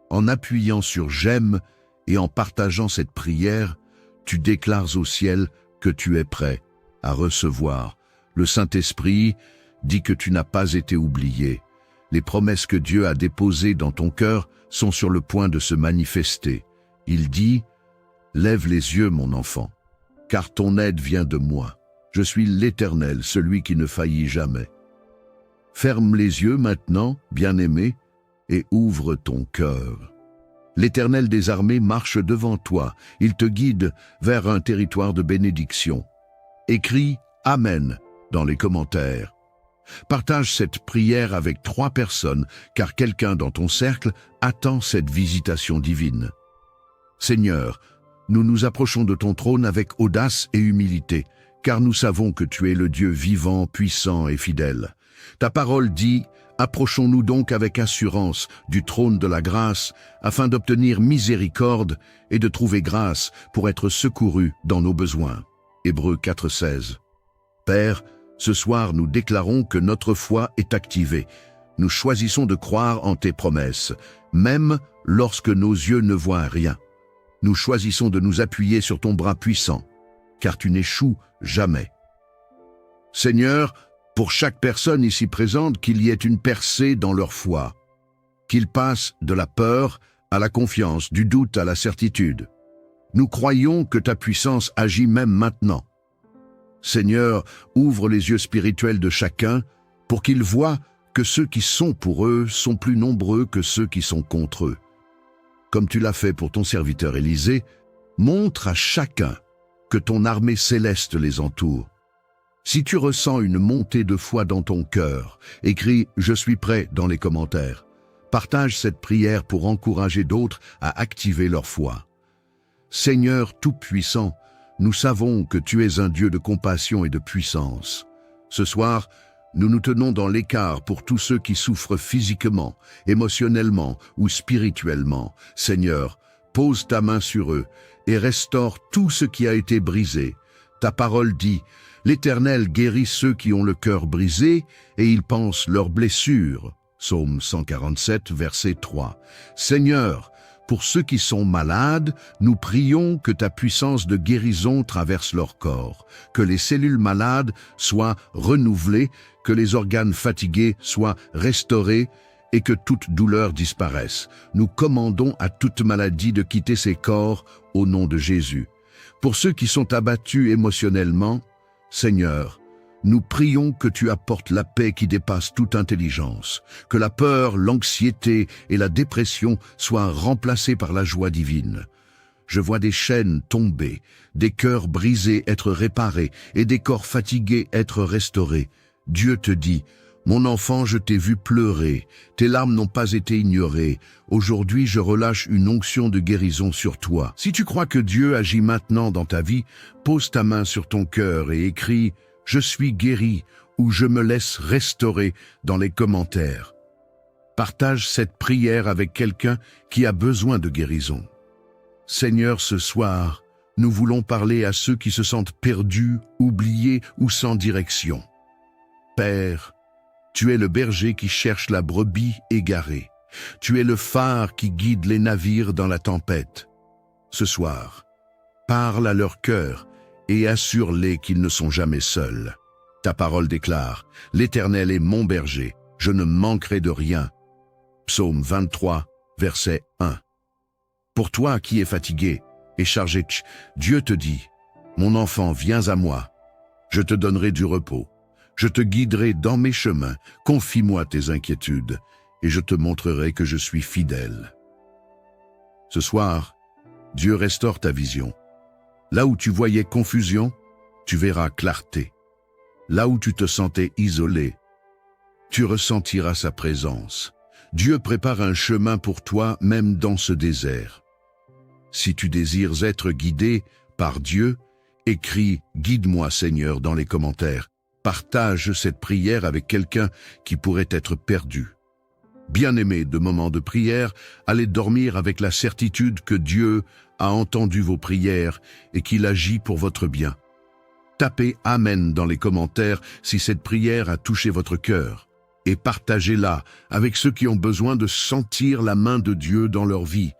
En appuyant sur « J'aime » et en partageant cette prière, tu déclares au ciel que tu es prêt à recevoir. Le Saint-Esprit dit que tu n'as pas été oublié. Les promesses que Dieu a déposées dans ton cœur sont sur le point de se manifester. Il dit « Lève les yeux, mon enfant, car ton aide vient de moi. Je suis l'Éternel, celui qui ne faillit jamais. » Ferme les yeux maintenant, bien-aimé, et ouvre ton cœur. L'Éternel des armées marche devant toi. Il te guide vers un territoire de bénédiction. Écris « Amen » dans les commentaires. Partage cette prière avec 3 personnes, car quelqu'un dans ton cercle attend cette visitation divine. Seigneur, nous nous approchons de ton trône avec audace et humilité, car nous savons que tu es le Dieu vivant, puissant et fidèle. Ta parole dit « Approchons-nous donc avec assurance du trône de la grâce, afin d'obtenir miséricorde et de trouver grâce pour être secourus dans nos besoins. » Hébreux 4:16. Père, ce soir nous déclarons que notre foi est activée. Nous choisissons de croire en tes promesses, même lorsque nos yeux ne voient rien. Nous choisissons de nous appuyer sur ton bras puissant, car tu n'échoues jamais. Seigneur, pour chaque personne ici présente, qu'il y ait une percée dans leur foi, qu'ils passent de la peur à la confiance, du doute à la certitude. Nous croyons que ta puissance agit même maintenant. Seigneur, ouvre les yeux spirituels de chacun pour qu'ils voient que ceux qui sont pour eux sont plus nombreux que ceux qui sont contre eux. Comme tu l'as fait pour ton serviteur Élisée, montre à chacun que ton armée céleste les entoure. Si tu ressens une montée de foi dans ton cœur, écris « Je suis prêt » dans les commentaires. Partage cette prière pour encourager d'autres à activer leur foi. Seigneur Tout-Puissant, nous savons que tu es un Dieu de compassion et de puissance. Ce soir, nous nous tenons dans l'écart pour tous ceux qui souffrent physiquement, émotionnellement ou spirituellement. Seigneur, pose ta main sur eux et restaure tout ce qui a été brisé. Ta parole dit « L'Éternel guérit ceux qui ont le cœur brisé et il pense leurs blessures. » Psaume 147, verset 3. Seigneur, pour ceux qui sont malades, nous prions que ta puissance de guérison traverse leur corps, que les cellules malades soient renouvelées, que les organes fatigués soient restaurés et que toute douleur disparaisse. Nous commandons à toute maladie de quitter ces corps au nom de Jésus. Pour ceux qui sont abattus émotionnellement, Seigneur, nous prions que tu apportes la paix qui dépasse toute intelligence, que la peur, l'anxiété et la dépression soient remplacées par la joie divine. Je vois des chaînes tomber, des cœurs brisés être réparés et des corps fatigués être restaurés. Dieu te dit, « Mon enfant, je t'ai vu pleurer, tes larmes n'ont pas été ignorées. Aujourd'hui, je relâche une onction de guérison sur toi. » Si tu crois que Dieu agit maintenant dans ta vie, pose ta main sur ton cœur et écris « Je suis guéri » ou « Je me laisse restaurer » dans les commentaires. Partage cette prière avec quelqu'un qui a besoin de guérison. Seigneur, ce soir, nous voulons parler à ceux qui se sentent perdus, oubliés ou sans direction. Père, tu es le berger qui cherche la brebis égarée. Tu es le phare qui guide les navires dans la tempête. Ce soir, parle à leur cœur et assure-les qu'ils ne sont jamais seuls. Ta parole déclare, « L'Éternel est mon berger, je ne manquerai de rien. » Psaume 23, verset 1. Pour toi qui es fatigué et chargé, Dieu te dit, « Mon enfant, viens à moi. Je te donnerai du repos. Je te guiderai dans mes chemins. Confie-moi tes inquiétudes et je te montrerai que je suis fidèle. » Ce soir, Dieu restaure ta vision. Là où tu voyais confusion, tu verras clarté. Là où tu te sentais isolé, tu ressentiras sa présence. Dieu prépare un chemin pour toi même dans ce désert. Si tu désires être guidé par Dieu, écris « Guide-moi Seigneur » dans les commentaires. Partage cette prière avec quelqu'un qui pourrait être perdu. Bien-aimés de moments de prière, allez dormir avec la certitude que Dieu a entendu vos prières et qu'il agit pour votre bien. Tapez « Amen » dans les commentaires si cette prière a touché votre cœur et partagez-la avec ceux qui ont besoin de sentir la main de Dieu dans leur vie.